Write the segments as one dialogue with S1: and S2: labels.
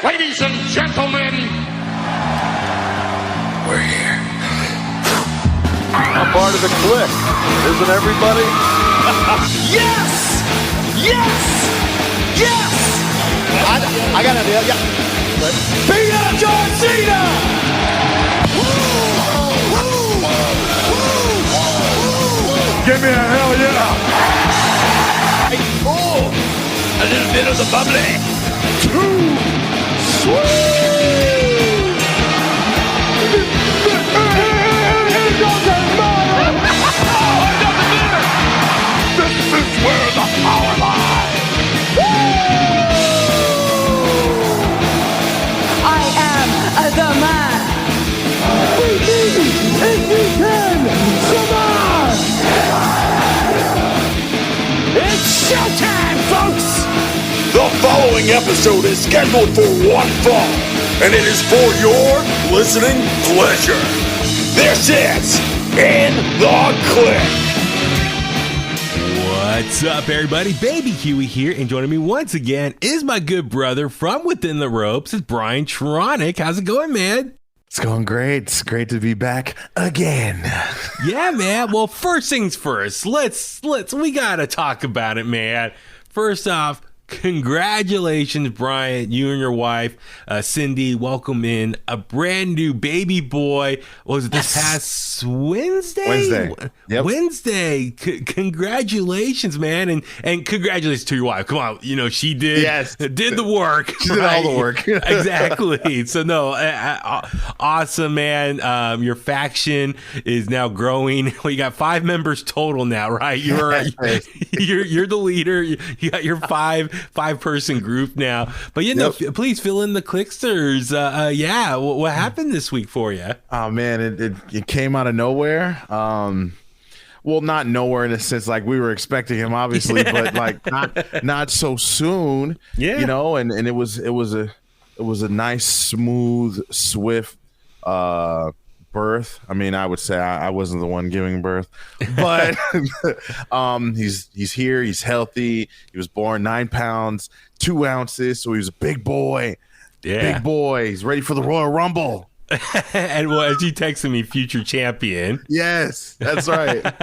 S1: Ladies and gentlemen, we're here.
S2: I'm part of the Kliq, isn't everybody?
S3: Yes! Yes! Yes! I got an idea, yeah. Beat up John Cena!
S2: Give me a hell yeah!
S3: Oh, a little bit of the bubbly.
S2: Too sweet! This is where the power lies!
S4: I am the man.
S3: It's showtime, folks!
S2: The following episode is scheduled for one fall, and it is for your listening pleasure. This is In The Kliq.
S5: What's up, everybody? Baby Huey here, and joining me once again is my good brother from within the ropes. It's BrianTronic. How's it going, man?
S6: It's going great. It's great to be back again.
S5: Yeah, man. Well, first things first. We gotta talk about it, man. First off, congratulations, Brian. You and your wife, Cindy, welcome in a brand new baby boy. What was it this past Wednesday?
S6: Yep.
S5: Wednesday. Congratulations, man, and congratulations to your wife. Come on, she did the work.
S6: She did all the work.
S5: Exactly. So no, awesome, man. Your faction is now growing. Well, you got 5 members total now, right? You're the leader. You got your five-person group now. But please fill in the Kliqsters. What happened this week for you?
S6: Oh man, it came out of nowhere. Well, not nowhere in a sense, like we were expecting him, obviously, but like not so soon.
S5: Yeah,
S6: and it was a nice, smooth, swift birth. I mean, I would say I wasn't the one giving birth, but he's here. He's healthy. He was born 9 pounds 2 ounces, so he was a big boy. Yeah, big boy. He's ready for the Royal Rumble.
S5: And well, as you texted me, future champion.
S6: Yes, that's right.
S5: But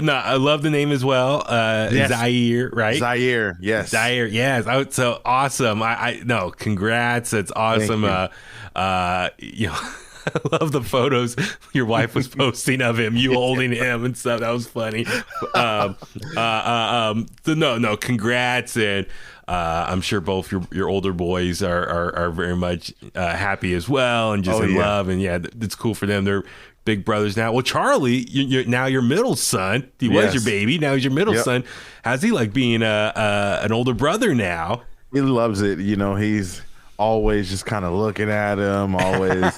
S5: no, I love the name as well.
S6: Yes.
S5: Zaire, right?
S6: Zaire, yes.
S5: Zaire, yes. So awesome. I no, congrats. That's awesome. I love the photos your wife was posting of him, you holding him and stuff. That was funny. No, congrats, and I'm sure both your older boys are very much happy as well, and just in love, and it's cool for them. They're big brothers now. Well, Charlie, you're now your middle son. He was your baby. Now he's your middle son. How's he like being an older brother now?
S6: He loves it. He's always just kind of looking at him. Always,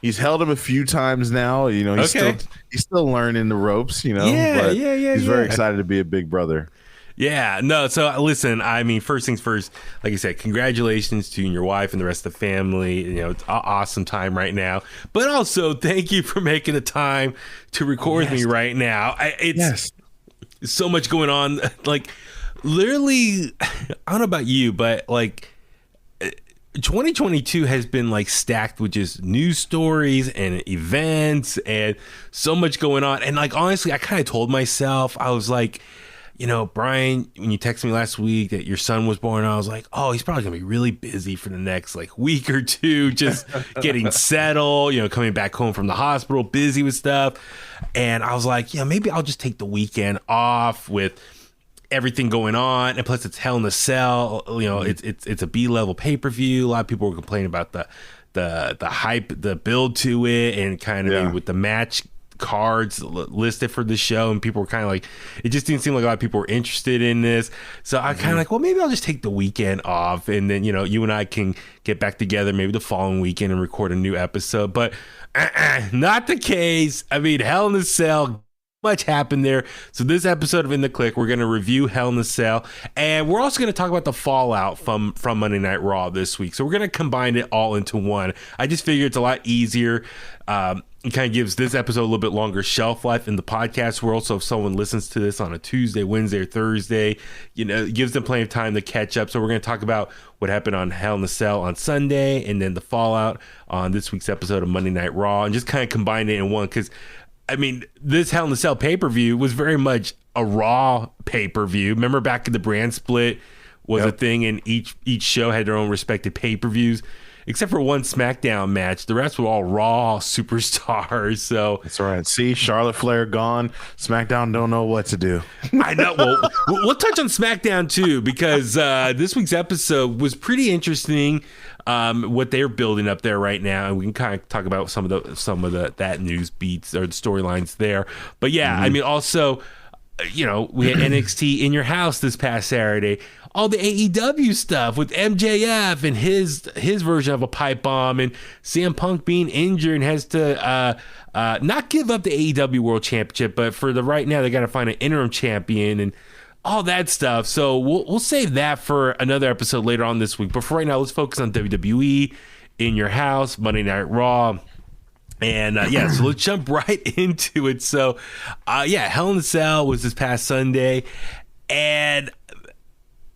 S6: he's held him a few times now. He's still learning the ropes. He's very excited to be a big brother.
S5: Yeah, no, so listen, I mean, first things first, like I said, congratulations to you and your wife and the rest of the family. It's an awesome time right now. But also, thank you for making the time to record with me right now. It's so much going on. Like, literally, I don't know about you, but like, 2022 has been like stacked with just news stories and events and so much going on. And like, honestly, I kind of told myself, I was like, Brian, when you texted me last week that your son was born, I was like, oh, he's probably going to be really busy for the next like week or two, just getting settled, coming back home from the hospital, busy with stuff. And I was like, maybe I'll just take the weekend off with everything going on. And plus it's Hell in a Cell, it's a B-level pay-per-view. A lot of people were complaining about the hype, the build to it, and kind of with the match cards listed for the show, and people were kind of like, it just didn't seem like a lot of people were interested in this. So I kind of like, well, maybe I'll just take the weekend off, and then you and I can get back together maybe the following weekend and record a new episode. But not the case. I mean, Hell in a Cell, much happened there. So this episode of In The Kliq, we're going to review Hell in a Cell, and we're also going to talk about the fallout from Monday Night Raw this week. So we're going to combine it all into one. I just figure it's a lot easier. it kind of gives this episode a little bit longer shelf life in the podcast world. So if someone listens to this on a Tuesday, Wednesday, or Thursday, it gives them plenty of time to catch up. So we're going to talk about what happened on Hell in a Cell on Sunday, and then the fallout on this week's episode of Monday Night Raw, and just kind of combine it in one. Because, I mean, this Hell in a Cell pay-per-view was very much a Raw pay-per-view. Remember back in the brand split was a thing, and each show had their own respective pay-per-views. Except for one SmackDown match, the rest were all Raw superstars. So
S6: that's all right. See, Charlotte Flair gone. SmackDown don't know what to do.
S5: I know. Well, we'll touch on SmackDown too, because this week's episode was pretty interesting. What they're building up there right now, and we can kind of talk about some of that news beats or the storylines there. But yeah, I mean, also, we had NXT in your house this past Saturday. All the AEW stuff with MJF and his version of a pipe bomb, and CM Punk being injured and has to not give up the AEW World Championship, but for the right now they got to find an interim champion and all that stuff. So we'll save that for another episode later on this week. But for right now, let's focus on WWE in your house, Monday Night Raw. And so let's jump right into it. So Hell in a Cell was this past Sunday, and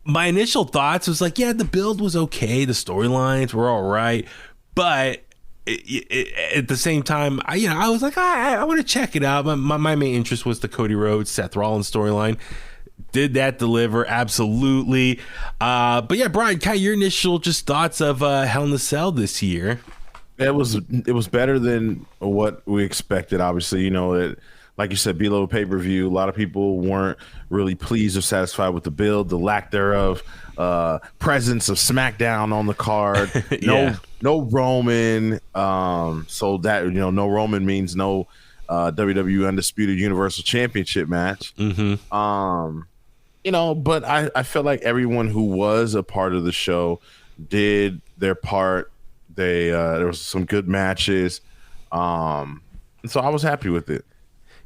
S5: my initial thoughts was like, the build was okay, the storylines were all right, but at the same time, I was like, I want to check it out. My main interest was the Cody Rhodes, Seth Rollins storyline. Did that deliver? Absolutely. But yeah, Brian, kind of your initial just thoughts of Hell in a Cell this year.
S6: It was better than what we expected. Obviously, like you said, below pay-per-view, a lot of people weren't really pleased or satisfied with the build, the lack thereof, presence of SmackDown on the card. No Roman. So that, no Roman means no WWE Undisputed Universal Championship match. But I felt like everyone who was a part of the show did their part. There was some good matches. So I was happy with it.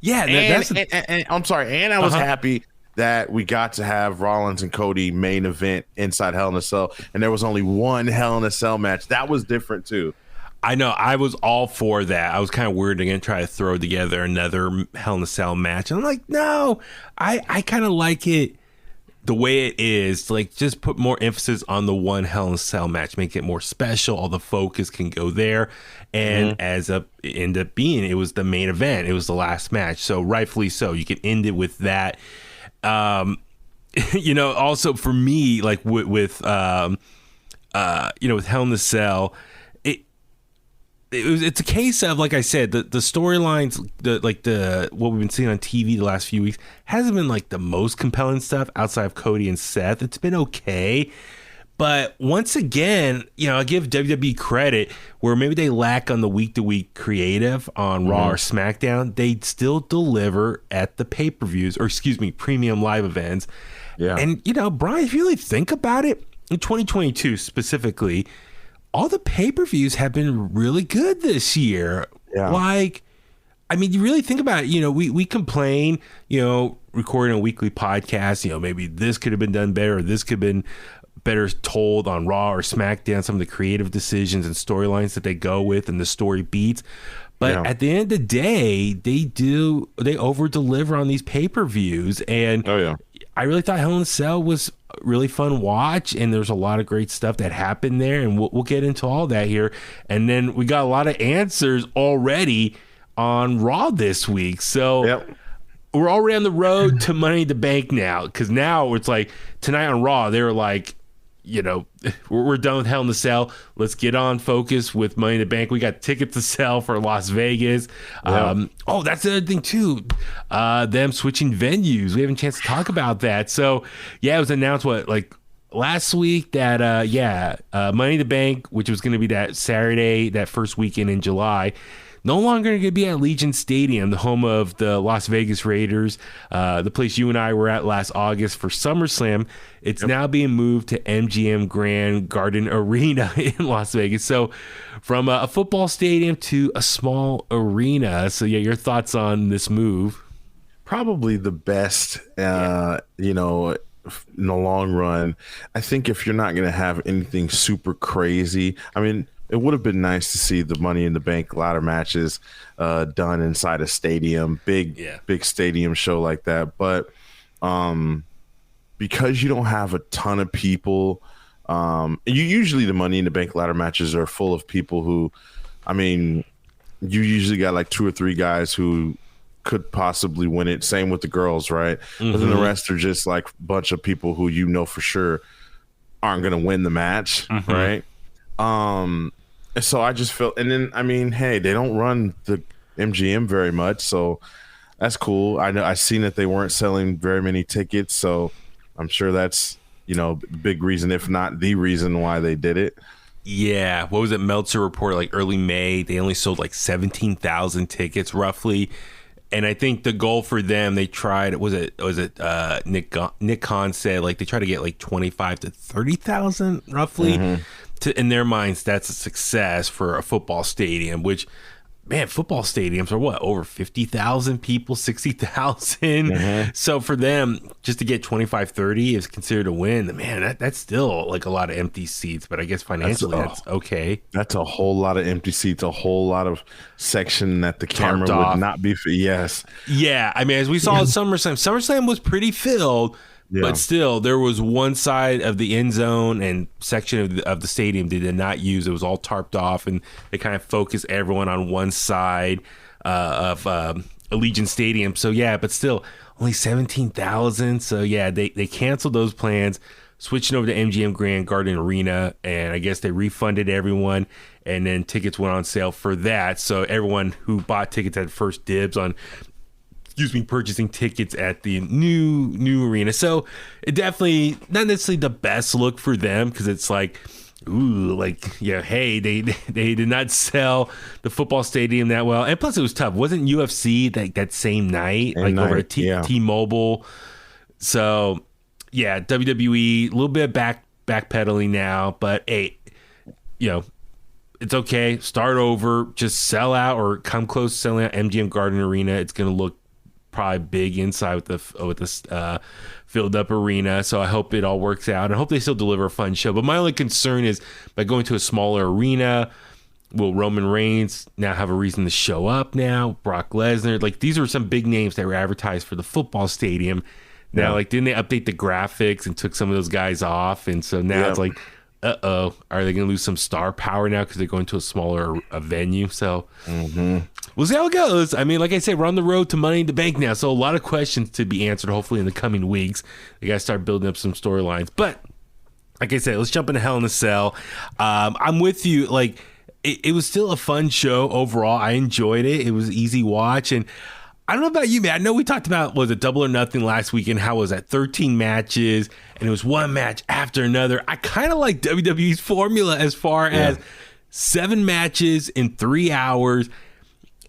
S5: Yeah,
S6: and I'm sorry, and I was happy that we got to have Rollins and Cody main event inside Hell in a Cell, and there was only one Hell in a Cell match. That was different too.
S5: I know. I was all for that. I was kind of worried they're going to try to throw together another Hell in a Cell match. And I'm like, no, I kind of like it the way it is. Like, just put more emphasis on the one Hell in a Cell match, make it more special. All the focus can go there. And it ended up being, it was the main event. It was the last match. So rightfully so. You can end it with that. Also for me, like with Hell in a Cell, it's a case of, like I said, the storylines, what we've been seeing on TV the last few weeks hasn't been like the most compelling stuff outside of Cody and Seth. It's been okay. But once again, I give WWE credit where maybe they lack on the week-to-week creative on Raw or SmackDown. They still deliver at the pay-per-views, or premium live events. Yeah. And, Brian, if you really think about it, in 2022 specifically, all the pay-per-views have been really good this year. Yeah. Like, I mean, you really think about it, we complain, recording a weekly podcast, maybe this could have been done better, or this could have been better told on Raw or SmackDown, some of the creative decisions and storylines that they go with and the story beats. But at the end of the day, they over deliver on these pay-per-views. And I really thought Hell in a Cell was a really fun watch, and there's a lot of great stuff that happened there, and we'll get into all that here. And then we got a lot of answers already on Raw this week. So we're already on the road to Money in the Bank now, because now it's like tonight on Raw, they were like, we're done with Hell in a Cell. Let's get on focus with Money in the Bank. We got tickets to sell for Las Vegas. That's the other thing too. Them switching venues. We haven't a chance to talk about that. So it was announced last week that Money in the Bank, which was going to be that Saturday, that first weekend in July, no longer going to be at Legion Stadium, the home of the Las Vegas Raiders, the place you and I were at last August for SummerSlam. It's now being moved to MGM Grand Garden Arena in Las Vegas. So from a football stadium to a small arena. So your thoughts on this move?
S6: Probably the best, in the long run. I think if you're not going to have anything super crazy, I mean, it would have been nice to see the Money in the Bank ladder matches done inside a stadium, big stadium show like that. But because you don't have a ton of people, usually the Money in the Bank ladder matches are full of people who, I mean, you usually got like 2 or 3 guys who could possibly win it. Same with the girls, right? But then the rest are just like a bunch of people who you know for sure aren't going to win the match, right? So I just felt, and then I mean, hey, they don't run the MGM very much, so that's cool. I know I've seen that they weren't selling very many tickets, so I'm sure that's, you know, big reason, if not the reason why they did it.
S5: Yeah, what was it? Meltzer reported like early May they only sold like 17,000 tickets roughly, and I think the goal for them, they tried, was it Nick Khan said like they try to get like 25 to 30,000 roughly. In their minds, that's a success for a football stadium, which, man, football stadiums are what, over 50,000 people, 60,000. So for them, just to get 25, 30 is considered a win. Man, that's still like a lot of empty seats, but I guess financially that's okay.
S6: That's a whole lot of empty seats, a whole lot of section that the camera would not be for. Yes.
S5: Yeah. I mean, as we saw at SummerSlam was pretty filled. Yeah. But still, there was one side of the end zone and section of the stadium they did not use. It was all tarped off, and they kind of focused everyone on one side of Allegiant Stadium. So, yeah, but still, only 17,000. So, yeah, they canceled those plans, switching over to MGM Grand Garden Arena, and I guess they refunded everyone, and then tickets went on sale for that. So, everyone who bought tickets had first dibs on purchasing tickets at the new arena. So it definitely not necessarily the best look for them, because it's like, ooh, like, yeah, hey, they did not sell the football stadium that well, and plus it was tough. Wasn't UFC that same night, over at T-Mobile? So yeah, WWE a little bit backpedaling now, but hey, you know, it's okay. Start over, just sell out or come close to selling out MGM Garden Arena. It's gonna look probably big inside with this filled up arena. So I hope it all works out. I hope they still deliver a fun show. But my only concern is, by going to a smaller arena, will Roman Reigns now have a reason to show up now? Brock Lesnar, like, these are some big names that were advertised for the football stadium. Now, like, didn't they update the graphics and took some of those guys off? And so now it's like, are they going to lose some star power now because they're going to a smaller venue? So we'll see how it goes. I mean, like I said, we're on the road to Money in the Bank now, so a lot of questions to be answered hopefully in the coming weeks. They got to start building up some storylines. But like I said, let's jump into Hell in a Cell. I'm with you. Like, it was still a fun show overall. I enjoyed it. It was an easy watch. And I don't know about you, man. I know we talked about, was it Double or Nothing last week, and how it was at 13 matches and it was one match after another. I kind of like WWE's formula as far as 7 matches in 3 hours.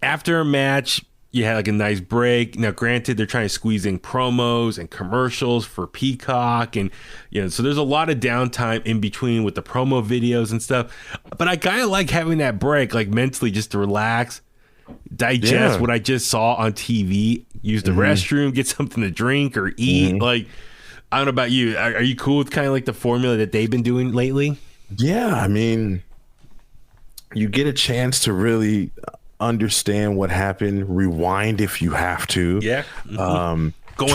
S5: After a match, you had like a nice break. Now, granted, they're trying to squeeze in promos and commercials for Peacock, and you know, so there's a lot of downtime in between with the promo videos and stuff. But I kind of like having that break, like mentally, just to relax, digest what I just saw on TV, use the restroom, get something to drink or eat. Like, I don't know about you. Are you cool with kind of like the formula that they've been doing lately? Yeah, I mean, you get a chance to really understand what happened, rewind if you have to. Go on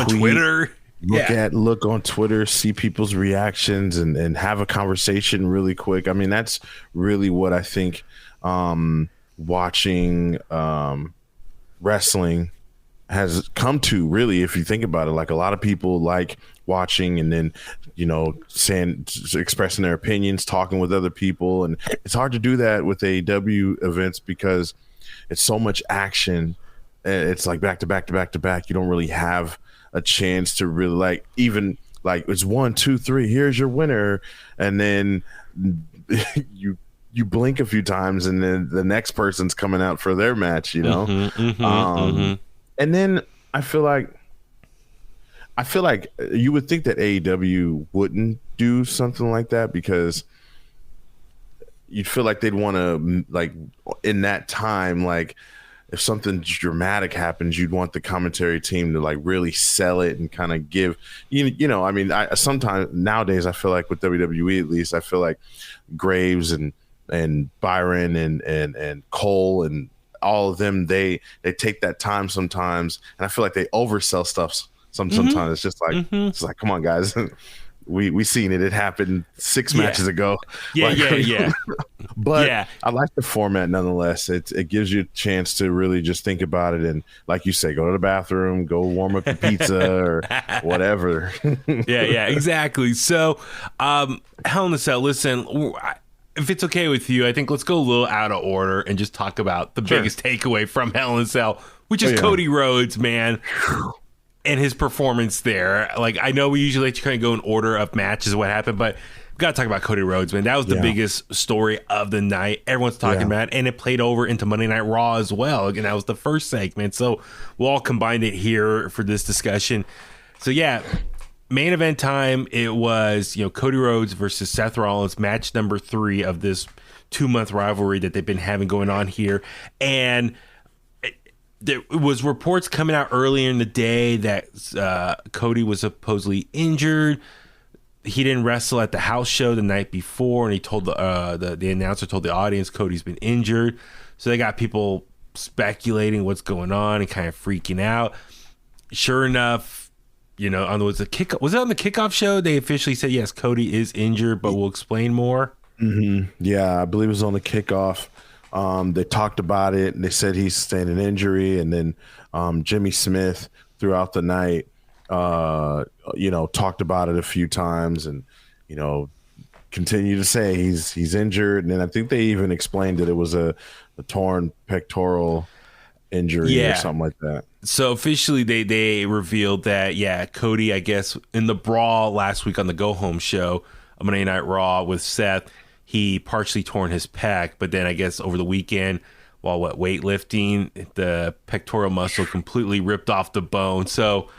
S5: Twitter. Look on Twitter, see people's reactions, and have a conversation really quick. I mean, that's really what I think watching wrestling has come to, really, if you think about it. Like, a lot of people like watching and then, you know, expressing their opinions, talking with other people, and it's hard to do that with AEW events because it's so much action. It's like back to back to back to back. You don't really have a chance to really, like, even like, it's 1, 2, 3, here's your winner, and then you blink a few times and then the next person's coming out for their match, you know. And then I feel like you would think that AEW wouldn't do something like that, because you'd feel like they'd want to, like, in that time, like, if something dramatic happens, you'd want the commentary team to, like, really sell it and kind of give, you know, I mean, sometimes nowadays I feel like with WWE, at least, I feel like Graves and
S6: and Byron and Cole and all of them, they take that time sometimes, and I feel like they oversell stuff sometimes. It's just like it's like, come on, guys. We seen it. It happened 6 matches ago.
S5: Yeah.
S6: But I like the format nonetheless. It gives you a chance to really just think about it, and like you say, go to the bathroom, go warm up your pizza or whatever.
S5: yeah, exactly. So, Hell in a Cell. Listen, if it's okay with you, I think let's go a little out of order and just talk about the biggest takeaway from Hell in a Cell, which is Cody Rhodes, man. And his performance there. Like, I know we usually like to kind of go in order of matches and what happened, but we got to talk about Cody Rhodes, man. That was the biggest story of the night. Everyone's talking about it, and it played over into Monday Night Raw as well. Again, that was the first segment, so we'll all combine it here for this discussion. So, yeah, main event time, it was, Cody Rhodes versus Seth Rollins, match number 3 of this 2-month rivalry that they've been having going on here. And there was reports coming out earlier in the day that Cody was supposedly injured. He didn't wrestle at the house show the night before, and he told the announcer told the audience Cody's been injured. So they got people speculating what's going on and kind of freaking out. Sure enough, was it on the kickoff show? They officially said yes, Cody is injured, but we'll explain more.
S6: Yeah, I believe it was on the kickoff. They talked about it, and they said he sustained an injury, and then Jimmy Smith throughout the night, talked about it a few times, and continue to say he's injured, and then I think they even explained that it was a torn pectoral injury or something like that.
S5: So officially, they revealed that Cody, I guess, in the brawl last week on the Go Home show, Monday Night Raw with Seth, he partially torn his pec, but then I guess over the weekend, while weightlifting, the pectoral muscle completely ripped off the bone. So,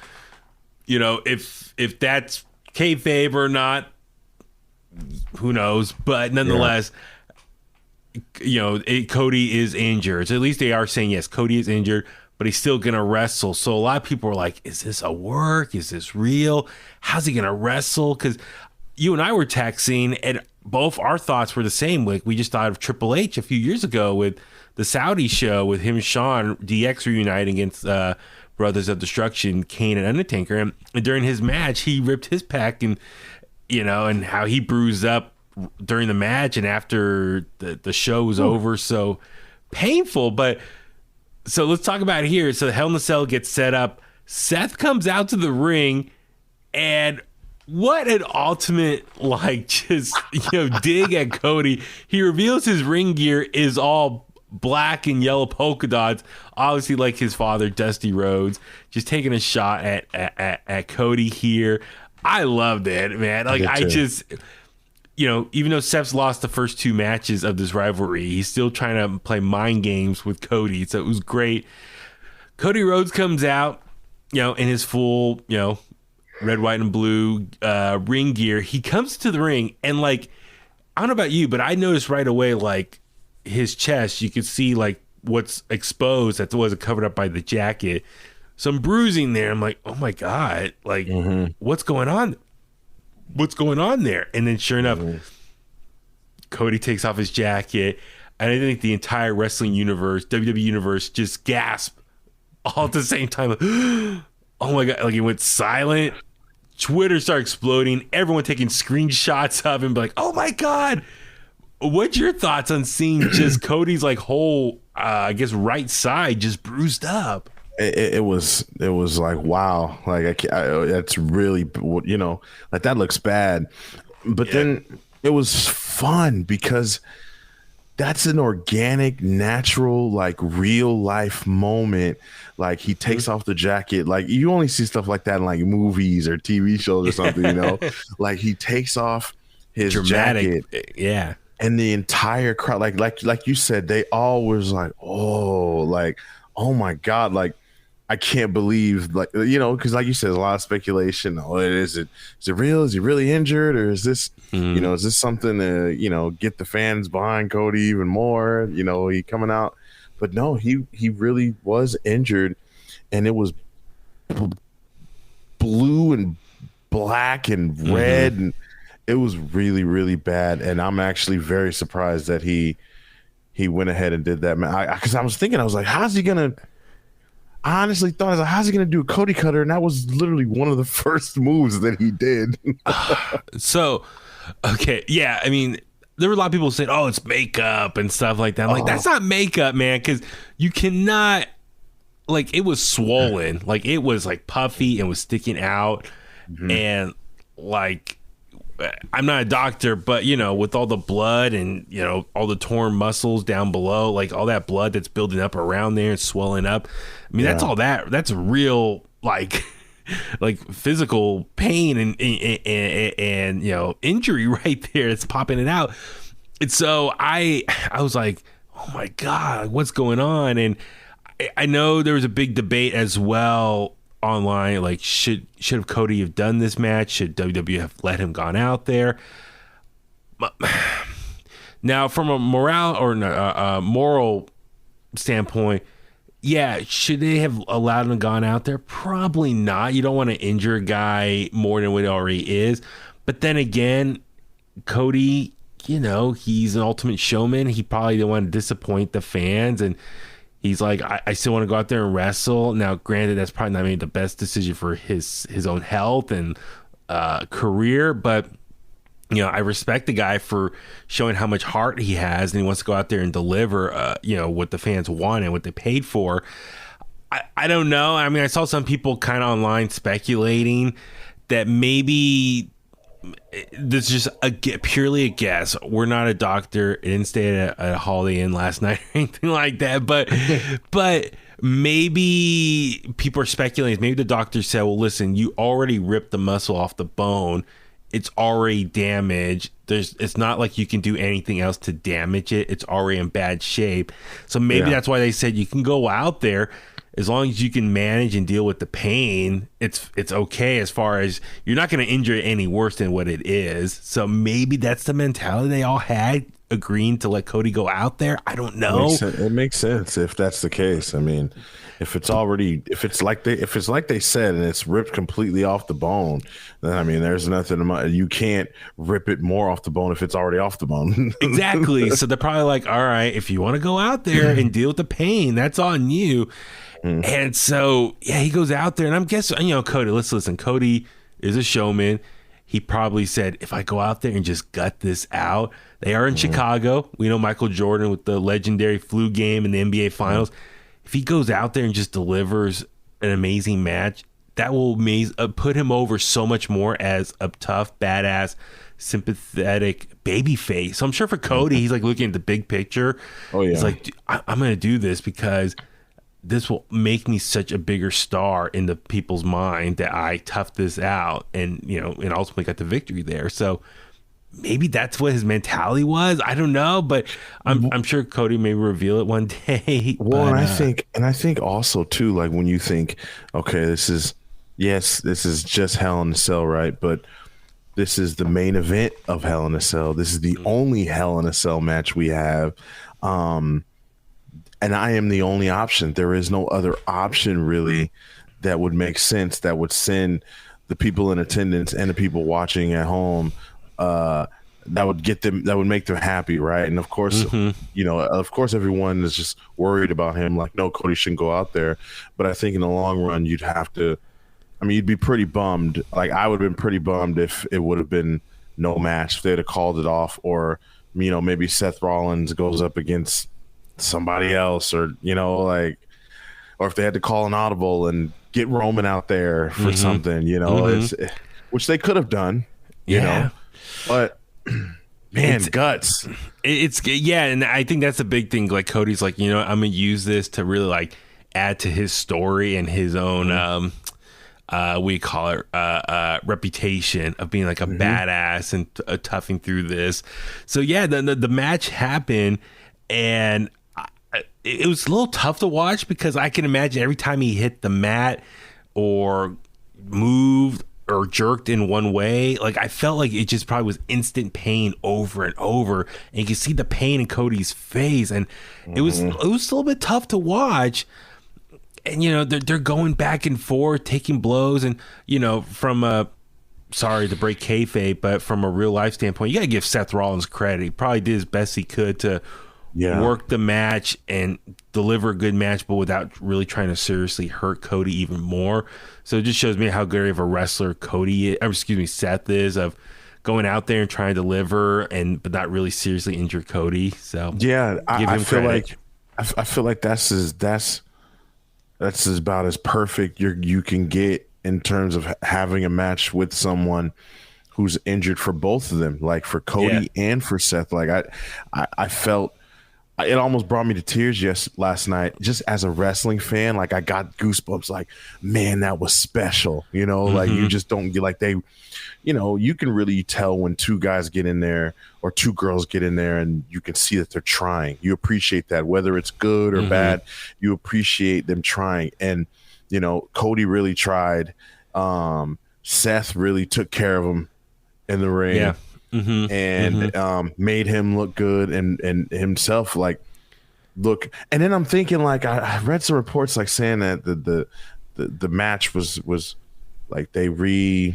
S5: if that's kayfabe or not, who knows? But nonetheless, Cody is injured. So at least they are saying yes, Cody is injured, but he's still gonna wrestle. So a lot of people are like, "Is this a work? Is this real? How's he gonna wrestle?" Because you and I were texting, and both our thoughts were the same. Like, we just thought of Triple H a few years ago with the Saudi show with him and Shawn, DX reuniting against Brothers of Destruction, Kane and Undertaker. And during his match, he ripped his pec, and and how he bruised up during the match and after the show was over. So painful. But so let's talk about it here. So Hell in a Cell gets set up. Seth comes out to the ring, and what an ultimate, just, dig at Cody. He reveals his ring gear is all black and yellow polka dots, obviously like his father, Dusty Rhodes, just taking a shot at Cody here. I loved it, man. Like, I just, even though Seth's lost the first 2 matches of this rivalry, he's still trying to play mind games with Cody. So it was great. Cody Rhodes comes out, in his full, red, white, and blue ring gear. He comes to the ring, and I don't know about you, but I noticed right away, his chest, you could see what's exposed that wasn't covered up by the jacket. Some bruising there. I'm like, oh my God, what's going on? What's going on there? And then sure enough, Cody takes off his jacket, and I think the entire wrestling universe, WWE universe, just gasped all at the same time. Oh my God, it went silent. Twitter started exploding. Everyone taking screenshots of him, like, oh my God. What's your thoughts on seeing just Cody's whole, I guess, right side just bruised up?
S6: It was like, wow, that's really, that looks bad. But then it was fun because that's an organic, natural, real life moment. He takes off the jacket. You only see stuff like that in movies or TV shows or something, he takes off his jacket.
S5: Yeah.
S6: And the entire crowd, like you said, they all was oh my God, I can't believe, because like you said, a lot of speculation. Oh, is it real? Is he really injured, or is this, is this something to, get the fans behind Cody even more? He coming out, but no, he really was injured, and it was blue and black and red, and It was really, really bad, and I'm actually very surprised that he went ahead and did that. Because I was thinking, I was like, how's he gonna? I honestly thought, I was like, how's he gonna do a Cody cutter? And that was literally one of the first moves that he did.
S5: So, okay, yeah, I mean, there were a lot of people saying, "Oh, it's makeup and stuff like that." I'm like, that's not makeup, man, because you cannot. Like, it was swollen, like it was like puffy and was sticking out, and like. I'm not a doctor, but you know, with all the blood and you know all the torn muscles down below, like all that blood that's building up around there and swelling up. I mean, that's all that. That's real, like physical pain and you know injury right there. It's popping it out. And so I was like, oh my god, what's going on? And I know there was a big debate as well online, like should have Cody have done this match? Should WWE have let him gone out there? Now, from a moral or moral standpoint, yeah, should they have allowed him gone out there? Probably not. You don't want to injure a guy more than what he already is. But then again, Cody, you know, he's an ultimate showman. He probably didn't want to disappoint the fans, and he's like, I still want to go out there and wrestle. Now, granted, that's probably not maybe the best decision for his own health and career, but you know, I respect the guy for showing how much heart he has, and he wants to go out there and deliver, you know, what the fans want and what they paid for. I don't know. I mean, I saw some people kind of online speculating that maybe this is just purely a guess. We're not a doctor. It didn't stay at a Holiday Inn last night or anything like that. But maybe people are speculating. Maybe the doctor said, well, listen, you already ripped the muscle off the bone. It's already damaged. It's not like you can do anything else to damage it. It's already in bad shape. So maybe that's why they said you can go out there. As long as you can manage and deal with the pain, it's okay, as far as you're not going to injure it any worse than what it is. So maybe that's the mentality they all had, agreeing to let Cody go out there. I don't know.
S6: It makes sense if that's the case. I mean, if it's like they said and it's ripped completely off the bone, then I mean, there's nothing. You can't rip it more off the bone if it's already off the bone.
S5: Exactly. So they're probably like, all right, if you want to go out there and deal with the pain, that's on you. And so, yeah, he goes out there, and I'm guessing, you know, Cody, let's listen. Cody is a showman. He probably said, if I go out there and just gut this out, they are in Chicago. We know Michael Jordan with the legendary flu game in the NBA Finals. If he goes out there and just delivers an amazing match, that will put him over so much more as a tough, badass, sympathetic baby face. So I'm sure for Cody, he's like looking at the big picture. Oh, yeah. He's like, I'm going to do this because this will make me such a bigger star in the people's mind that I toughed this out and, you know, and ultimately got the victory there. So maybe that's what his mentality was. I don't know, but I'm sure Cody may reveal it one day.
S6: Well, but, and I think also too, like when you think, okay, this is just Hell in a Cell, right? But this is the main event of Hell in a Cell. This is the only Hell in a Cell match we have. And I am the only option. There is no other option really that would make sense, that would send the people in attendance and the people watching at home, that would make them happy, right? And of course, you know, of course everyone is just worried about him, like, no, Cody shouldn't go out there. But I think in the long run, you'd be pretty bummed. Like, I would have been pretty bummed if it would have been no match, if they'd have called it off, or, you know, maybe Seth Rollins goes up against somebody else, or, you know, like, or if they had to call an audible and get Roman out there for something, you know, which they could have done, you know, but man, guts.
S5: And I think that's a big thing. Like, Cody's like, you know, I'm gonna use this to really like add to his story and his own we call it reputation of being like a badass and toughing through this. So yeah, the match happened, and it was a little tough to watch because I can imagine every time he hit the mat or moved or jerked in one way, like I felt like it just probably was instant pain over and over, and you can see the pain in Cody's face, and it was a little bit tough to watch. And you know, they're going back and forth, taking blows, and you know, from a sorry to break kayfabe, but from a real life standpoint, you got to give Seth Rollins credit. He probably did as best he could to work the match and deliver a good match, but without really trying to seriously hurt Cody even more. So it just shows me how good of a wrestler Seth is, of going out there and trying to deliver but not really seriously injure Cody. So
S6: I feel like that's about as perfect you can get in terms of having a match with someone who's injured for both of them, like for Cody and for Seth. Like I felt it almost brought me to tears last night, just as a wrestling fan. Like I got goosebumps, like, man, that was special. Like you just don't get like you can really tell when two guys get in there or two girls get in there, and you can see that they're trying. You appreciate that, whether it's good or bad, you appreciate them trying. And, Cody really tried. Seth really took care of him in the ring. Yeah. And made him look good and himself look. And then I'm thinking, like, I read some reports like saying that the match was like they rewrote,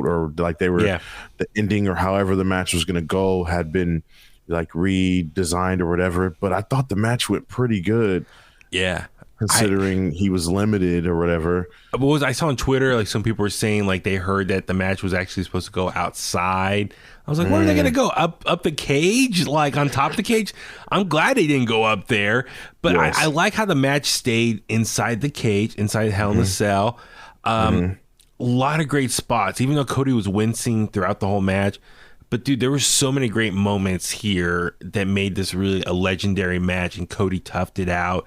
S6: or like they were the ending or however the match was going to go had been like redesigned or whatever. But I thought the match went pretty good.
S5: Yeah.
S6: Considering he was limited or whatever.
S5: But I saw on Twitter, like some people were saying like they heard that the match was actually supposed to go outside. I was like, where are they going to go? Up the cage? Like on top of the cage? I'm glad they didn't go up there. But I like how the match stayed inside the cage, inside Hell in a Cell. A lot of great spots, even though Cody was wincing throughout the whole match. But dude, there were so many great moments here that made this really a legendary match, and Cody toughed it out.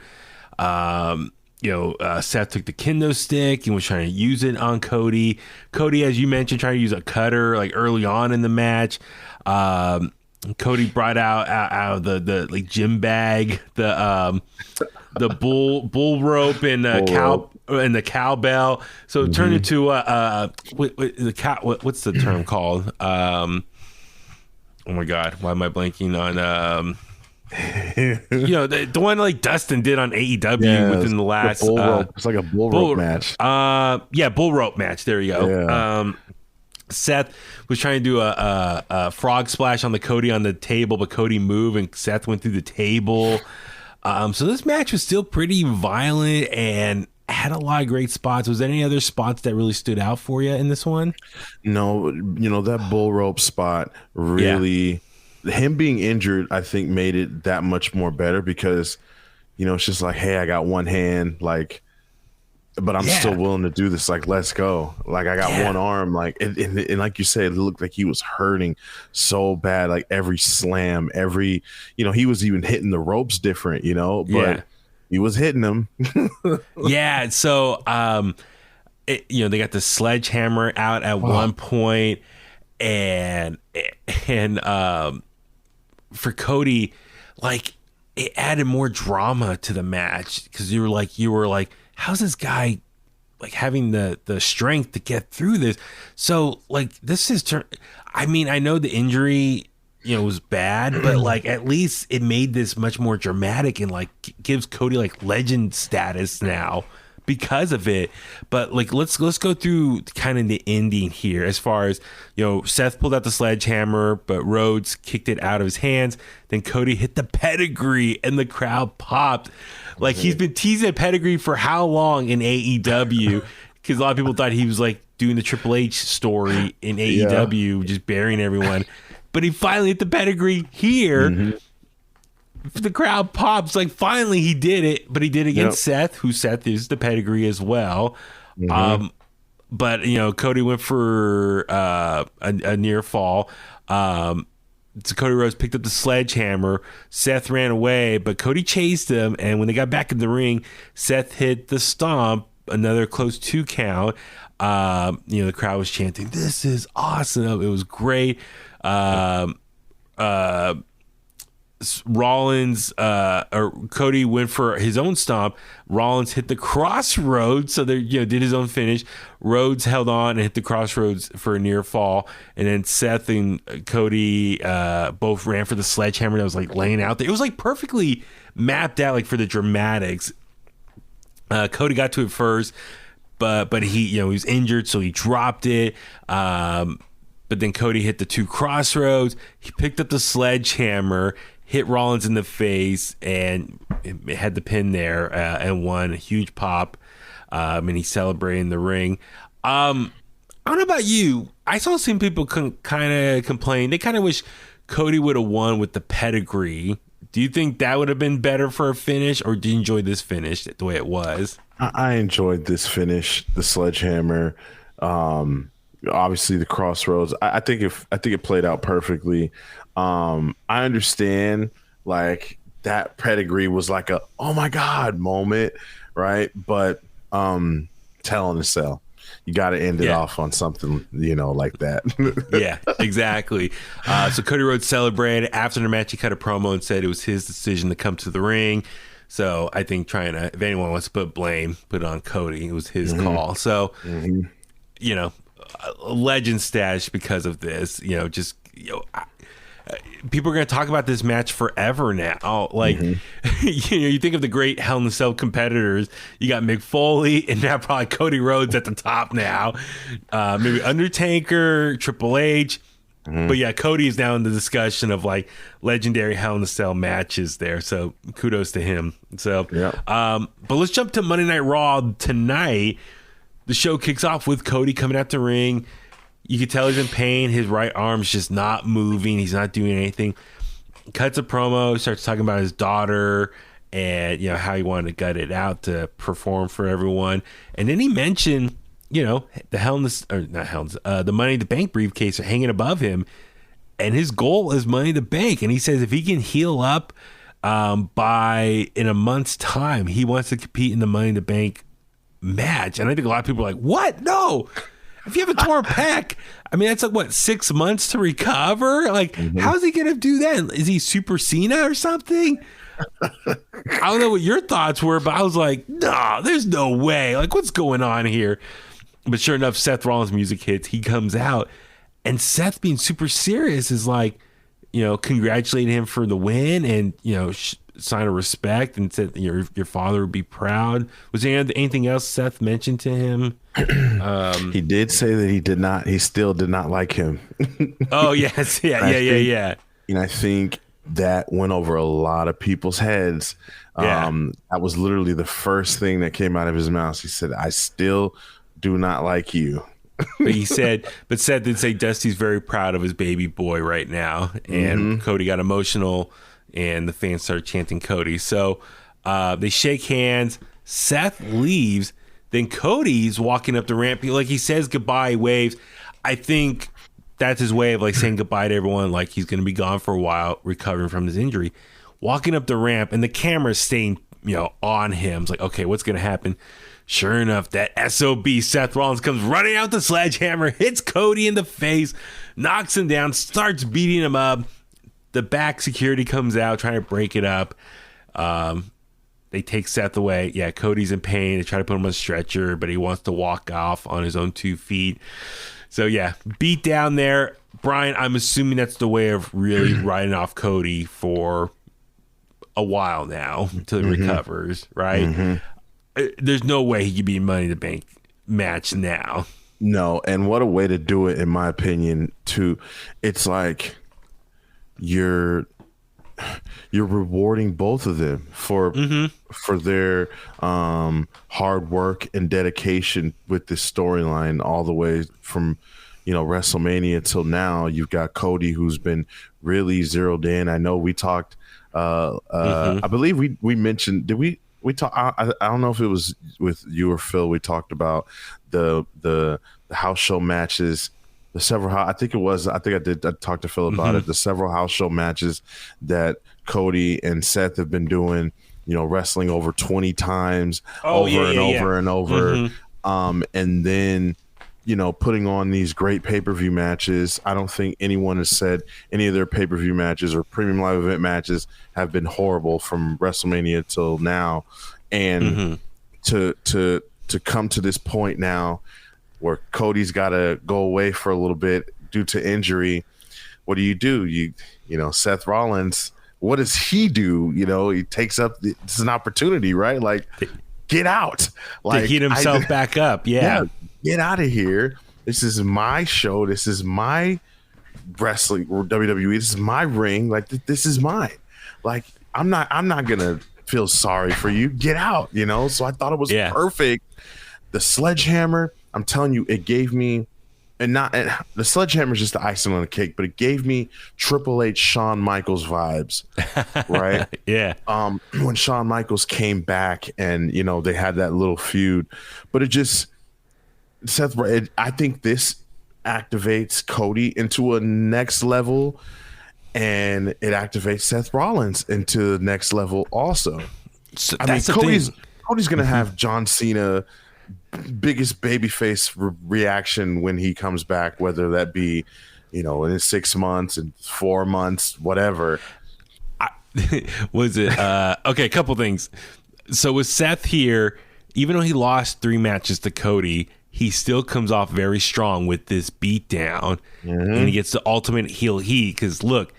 S5: Seth took the kendo stick and was trying to use it on Cody. Cody, as you mentioned, trying to use a cutter like early on in the match. Cody brought out of the like gym bag the bull rope and the cowbell. So it turned into what's the term called? Oh my God, why am I blanking on? The one like Dustin did on AEW within the last
S6: bull rope. It's like a bull rope match.
S5: Bull rope match. There you go. Yeah. Seth was trying to do a frog splash on Cody on the table, but Cody moved and Seth went through the table. So this match was still pretty violent and had a lot of great spots. Was there any other spots that really stood out for you in this one?
S6: No, that bull rope spot really. Yeah. Him being injured, I think, made it that much more better because, it's just like, hey, I got one hand, like, but I'm still willing to do this. Like, let's go. Like, I got one arm, like, and like you said, it looked like he was hurting so bad. Like every slam, he was even hitting the ropes different, but he was hitting them.
S5: Yeah. So, they got the sledgehammer out at one point, and for Cody, like it added more drama to the match because you were like, how's this guy like having the strength to get through this? So like this is I mean, I know the injury was bad, but like at least it made this much more dramatic and like gives Cody like legend status now because of it. But like let's go through kind of the ending here as far as Seth pulled out the sledgehammer, but Rhodes kicked it out of his hands. Then Cody hit the pedigree and the crowd popped. Like he's been teasing pedigree for how long in AEW? Because a lot of people thought he was like doing the Triple H story in AEW, just burying everyone. But he finally hit the pedigree here. The crowd pops, like finally he did it, but he did it against Seth, who Seth is the pedigree as well. But Cody went for a near fall. So Cody Rhodes picked up the sledgehammer. Seth ran away, but Cody chased him, and when they got back in the ring, Seth hit the stomp, another close 2 count. The crowd was chanting, "This is awesome!" It was great. Rollins or Cody went for his own stomp. Rollins hit the crossroads, so they did his own finish. Rhodes held on and hit the crossroads for a near fall, and then Seth and Cody both ran for the sledgehammer that was like laying out there. It was like perfectly mapped out, like for the dramatics. Cody got to it first, but he was injured, so he dropped it. But then Cody hit the 2 crossroads. He picked up the sledgehammer, hit Rollins in the face, and had the pin there and won a huge pop. And he celebrated in the ring. I don't know about you. I saw some people kind of complain. They kind of wish Cody would have won with the pedigree. Do you think that would have been better for a finish, or do you enjoy this finish the way it was?
S6: I enjoyed this finish, the sledgehammer, obviously the crossroads. I think it played out perfectly. I understand like that pedigree was like a oh my god moment, right? But telling to sell. You got to end it off on something, like that.
S5: Yeah, exactly. So Cody Rhodes celebrated. After the match, he cut a promo and said it was his decision to come to the ring. So I think if anyone wants to put blame, put it on Cody. It was his call. So, legend status because of this. People are going to talk about this match forever now. Like, you think of the great Hell in a Cell competitors. You got Mick Foley, and now probably Cody Rhodes at the top now. Maybe Undertaker, Triple H. But yeah, Cody is now in the discussion of like legendary Hell in a Cell matches there. So kudos to him. So, but let's jump to Monday Night Raw tonight. The show kicks off with Cody coming out the ring. You can tell he's in pain. His right arm's just not moving. He's not doing anything. Cuts a promo, starts talking about his daughter and how he wanted to gut it out to perform for everyone. And then he mentioned, the the Money in the Bank briefcase hanging above him, and his goal is Money in the Bank. And he says if he can heal up in a month's time, he wants to compete in the Money in the Bank match. And I think a lot of people are like, "What? No." If you have a torn pec, I mean, that's like, 6 months to recover? Like, how's he going to do that? Is he Super Cena or something? I don't know what your thoughts were, but I was like, no, there's no way. Like, what's going on here? But sure enough, Seth Rollins' music hits. He comes out, and Seth, being super serious, is like, congratulating him for the win and, sign of respect, and said your father would be proud. Was there anything else Seth mentioned to him?
S6: He did say that he still did not like him.
S5: Oh yes, yeah.
S6: And I think that went over a lot of people's heads. That was literally the first thing that came out of his mouth. He said, "I still do not like you."
S5: But Seth did say Dusty's very proud of his baby boy right now, and Cody got emotional, and the fans started chanting Cody. So they shake hands. Seth leaves. Then Cody's walking up the ramp. Like, he says goodbye, waves. I think that's his way of like saying goodbye to everyone. Like, he's going to be gone for a while, recovering from his injury. Walking up the ramp, and the camera's staying, on him. It's like, okay, what's going to happen? Sure enough, that SOB Seth Rollins comes running out the sledgehammer, hits Cody in the face, knocks him down, starts beating him up. The back security comes out trying to break it up. They take Seth away. Yeah, Cody's in pain. They try to put him on a stretcher, but he wants to walk off on his own 2 feet. So, yeah, beat down there. Brian, I'm assuming that's the way of really riding off Cody for a while now until he recovers, right? There's no way he could be in Money in the Bank match now.
S6: No, and what a way to do it, in my opinion, too. It's like you're rewarding both of them for their hard work and dedication with this storyline all the way from WrestleMania till now. You've got Cody, who's been really zeroed in. I know we talked I believe we mentioned, did we talk, I don't know if it was with you or Phil, we talked about the house show matches. I think I talked to Phil about it. The several house show matches that Cody and Seth have been doing, wrestling over 20 times over and over. And then, putting on these great pay-per-view matches. I don't think anyone has said any of their pay-per-view matches or premium live event matches have been horrible from WrestleMania till now. And to come to this point now, where Cody's got to go away for a little bit due to injury, what do? Seth Rollins, what does he do? He takes up, it's an opportunity, right? Like, get out.
S5: Like, to heat himself back up. Yeah.
S6: Get out of here. This is my show. This is my wrestling or WWE. This is my ring. Like, this is mine. Like, I'm not gonna feel sorry for you. Get out, you know. So I thought it was perfect. The sledgehammer, I'm telling you, it gave me, and the sledgehammer is just the icing on the cake, but it gave me Triple H, Shawn Michaels vibes, right?
S5: Yeah.
S6: When Shawn Michaels came back, and you know they had that little feud, but it just I think this activates Cody into a next level, and it activates Seth Rollins into the next level also.
S5: So
S6: I mean, Cody's gonna have John Cena biggest babyface reaction when he comes back, whether that be, you know, in 6 months and 4 months, whatever.
S5: Was it okay? A couple things. So with Seth here, even though he lost 3 matches to Cody, he still comes off very strong with this beatdown, and he gets the ultimate heel heat. Because look,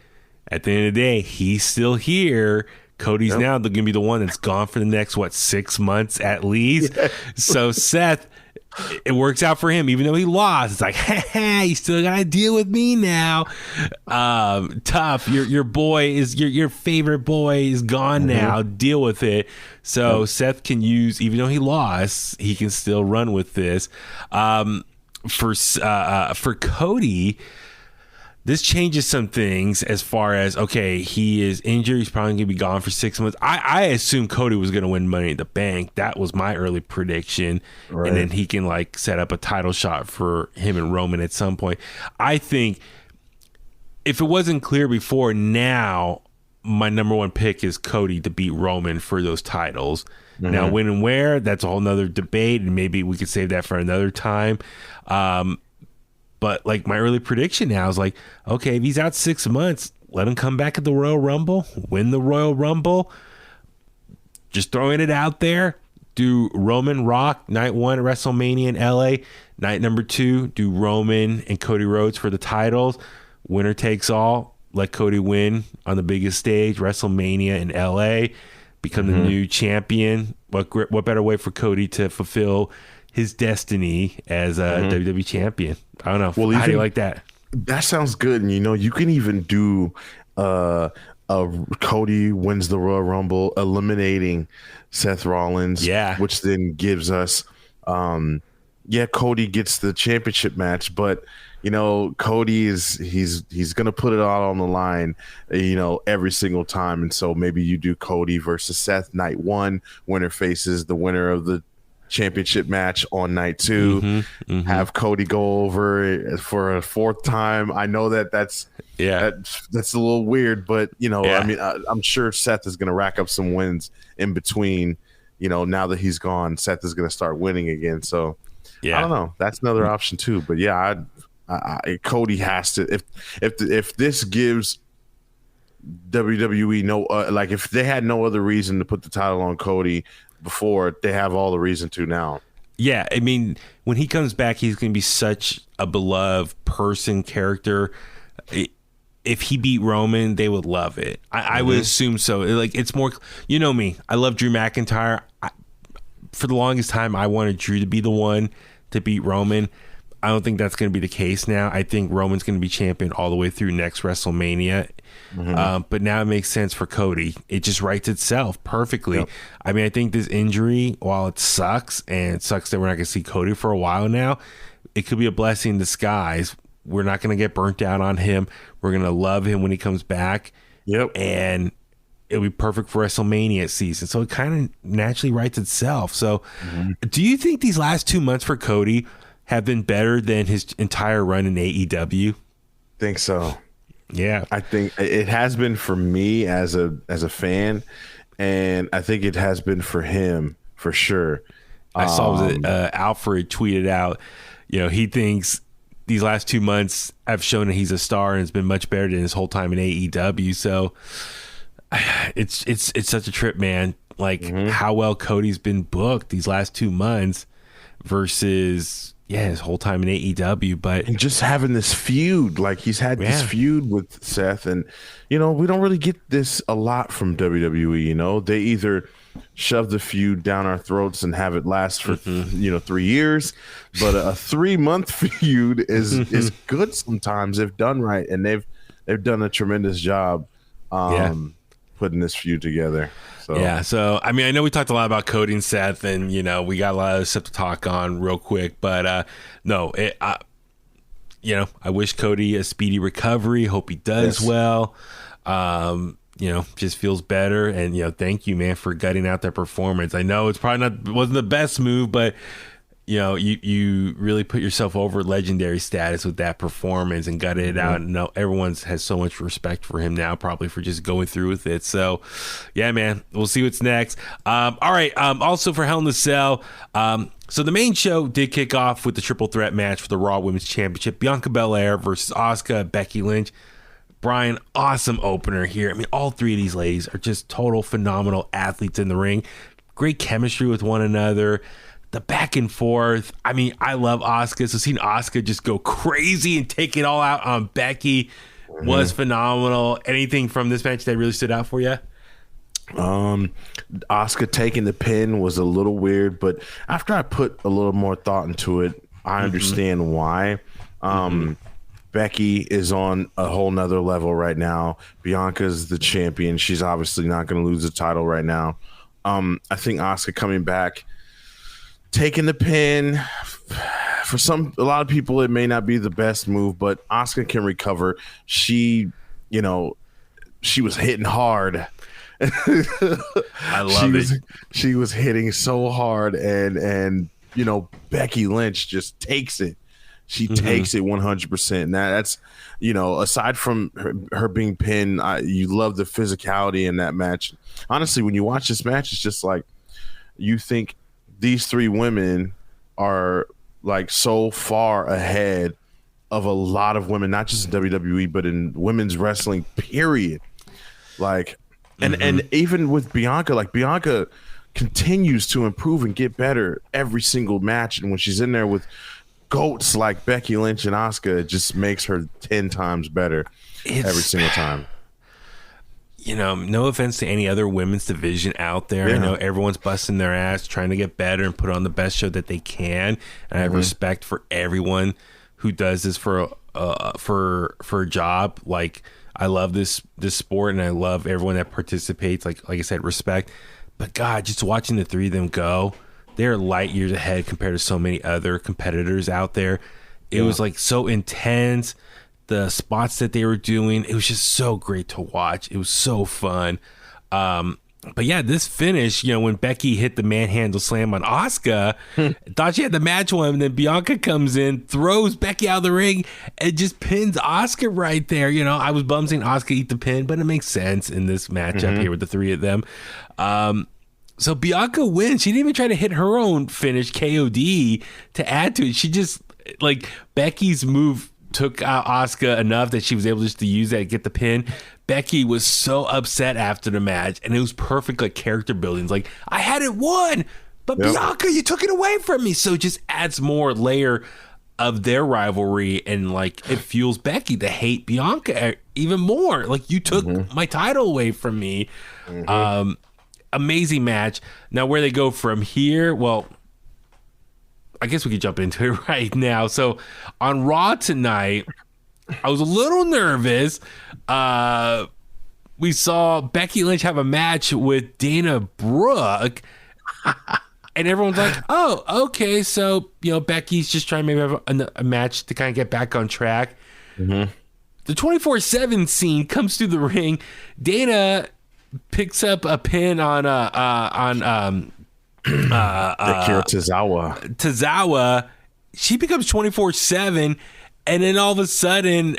S5: at the end of the day, he's still here. Cody's now going to be the one that's gone for the next 6 months at least. Yeah. So Seth, it works out for him, even though he lost. It's like, hey, you still got to deal with me now. Tough. Your boy is your favorite boy is gone now. Deal with it. So Seth can use, even though he lost, he can still run with this. For Cody, this changes some things as far as, okay, he is injured. He's probably going to be gone for 6 months. I assumed Cody was going to win Money in the Bank. That was my early prediction. Right. And then he can like set up a title shot for him and Roman at some point. I think if it wasn't clear before, now my number one pick is Cody to beat Roman for those titles. Now, when and where, that's a whole nother debate, and maybe we could save that for another time. But like my early prediction now is like, okay, if he's out 6 months, let him come back at the Royal Rumble, win the Royal Rumble. Just throwing it out there. Do Roman Rock night 1 at WrestleMania in LA. Night number 2, do Roman and Cody Rhodes for the titles. Winner takes all. Let Cody win on the biggest stage, WrestleMania in LA. Become the new champion. What better way for Cody to fulfill his destiny as a WWE champion? I don't know. Well, how do you like that?
S6: That sounds good. And, you know, you can even do Cody wins the Royal Rumble, eliminating Seth Rollins.
S5: Yeah.
S6: Which then gives us, Cody gets the championship match. But, you know, Cody he's going to put it all on the line, you know, every single time. And so maybe you do Cody versus Seth night 1. Winner faces the winner of the championship match on night 2. Have Cody go over for a 4th time. I know that's a little weird, but you know, I mean, I'm sure Seth is going to rack up some wins in between. You know, now that he's gone, Seth is going to start winning again. So I don't know. That's another option too. But yeah, Cody has to. If this gives WWE no like if they had no other reason to put the title on Cody before, they have all the reason to now.
S5: Yeah, I mean, when he comes back, he's going to be such a beloved character. If he beat Roman, they would love it. I would assume so. Like, it's more, you know me, I love Drew McIntyre. For the longest time, I wanted Drew to be the one to beat Roman. I don't think that's going to be the case now. I think Roman's going to be champion all the way through next WrestleMania. But now it makes sense for Cody. It just writes itself perfectly. Yep. I mean, I think this injury, while it sucks, and it sucks that we're not going to see Cody for a while now, it could be a blessing in disguise. We're not going to get burnt out on him. We're going to love him when he comes back.
S6: Yep.
S5: And it'll be perfect for WrestleMania season. So it kind of naturally writes itself. So do you think these last 2 months for Cody have been better than his entire run in AEW?
S6: Think so.
S5: Yeah,
S6: I think it has been for me as a fan, and I think it has been for him for sure.
S5: I saw that Alfred tweeted out, you know, he thinks these last 2 months have shown that he's a star and it's been much better than his whole time in AEW. So it's such a trip, man. Like how well Cody's been booked these last 2 months versus his whole time in AEW, and
S6: just having this feud, like he's had this feud with Seth, and you know, we don't really get this a lot from WWE. You know, they either shove the feud down our throats and have it last for 3 years, but a 3-month feud is good sometimes if done right, and they've done a tremendous job putting this feud together.
S5: So I mean, I know we talked a lot about Cody and Seth, and we got a lot of stuff to talk on real quick, but I wish Cody a speedy recovery. Hope he does well. Just feels better, and thank you, man, for gutting out that performance. I know it wasn't the best move, but you really put yourself over legendary status with that performance and gutted it out. And everyone has so much respect for him now, probably for just going through with it. So yeah, man, we'll see what's next. All right. Also for Hell in the Cell. So the main show did kick off with the triple threat match for the Raw Women's Championship. Bianca Belair versus Asuka, Becky Lynch. Brian, awesome opener here. I mean, all three of these ladies are just total phenomenal athletes in the ring. Great chemistry with one another. The back and forth. I mean, I love Asuka. So seeing Asuka just go crazy and take it all out on Becky was phenomenal. Anything from this match that really stood out for you?
S6: Asuka taking the pin was a little weird, but after I put a little more thought into it, I understand why. Becky is on a whole nother level right now. Bianca's the champion. She's obviously not going to lose the title right now. I think Asuka coming back, taking the pin, for a lot of people, it may not be the best move, but Asuka can recover. She was hitting hard.
S5: I love it.
S6: She was hitting so hard, and Becky Lynch just takes it. She takes it 100%. Now that's, aside from her being pinned, you love the physicality in that match. Honestly, when you watch this match, it's just like you think these three women are like so far ahead of a lot of women, not just in WWE, but in women's wrestling, period. Like, and even with Bianca, like Bianca continues to improve and get better every single match. And when she's in there with goats like Becky Lynch and Asuka, it just makes her 10 times better every single time.
S5: No offense to any other women's division out there. I know everyone's busting their ass trying to get better and put on the best show that they can. And I have respect for everyone who does this for a job. Like, I love this sport, and I love everyone that participates. Like I said, respect. But God, just watching the three of them go, they're light years ahead compared to so many other competitors out there. It was like so intense. The spots that they were doing, it was just so great to watch. It was so fun. But yeah, this finish, when Becky hit the manhandle slam on Asuka, thought she had the match won, and then Bianca comes in, throws Becky out of the ring, and just pins Asuka right there. I was bummed seeing Asuka eat the pin, but it makes sense in this matchup here with the three of them. So Bianca wins. She didn't even try to hit her own finish, KOD, to add to it. She just, like, Becky's move took out Asuka enough that she was able just to use that to get the pin. Becky was so upset after the match, and it was perfect, like, character building. Like, I had it won, but Bianca, you took it away from me. So it just adds more layer of their rivalry, and, like, it fuels Becky to hate Bianca even more. Like, you took my title away from me. Amazing match. Now, where they go from here, well, I guess we could jump into it right now. So on Raw tonight, I was a little nervous. We saw Becky Lynch have a match with Dana Brooke, and everyone's like, oh, okay, so Becky's just trying to maybe have a match to kind of get back on track. The 24/7 scene comes through the ring. Dana picks up a pin on Akira Tozawa. She becomes 24/7, and then all of a sudden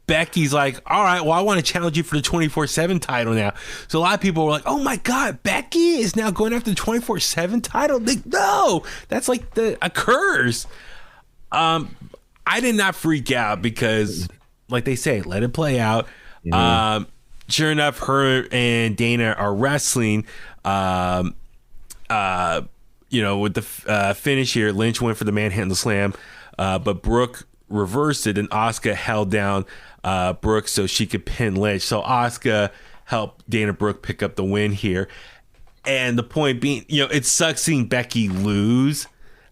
S5: Becky's like, all right, well, I want to challenge you for the 24/7 title now. So a lot of people were like, oh my God, Becky is now going after the 24/7 title. Like, no, that's like a curse. I did not freak out because, like they say, let it play out. Sure enough, her and Dana are wrestling. With the finish here, Lynch went for the manhandle slam, but Brooke reversed it, and Asuka held down Brooke so she could pin Lynch. So Asuka helped Dana Brooke pick up the win here. And the point being, it sucks seeing Becky lose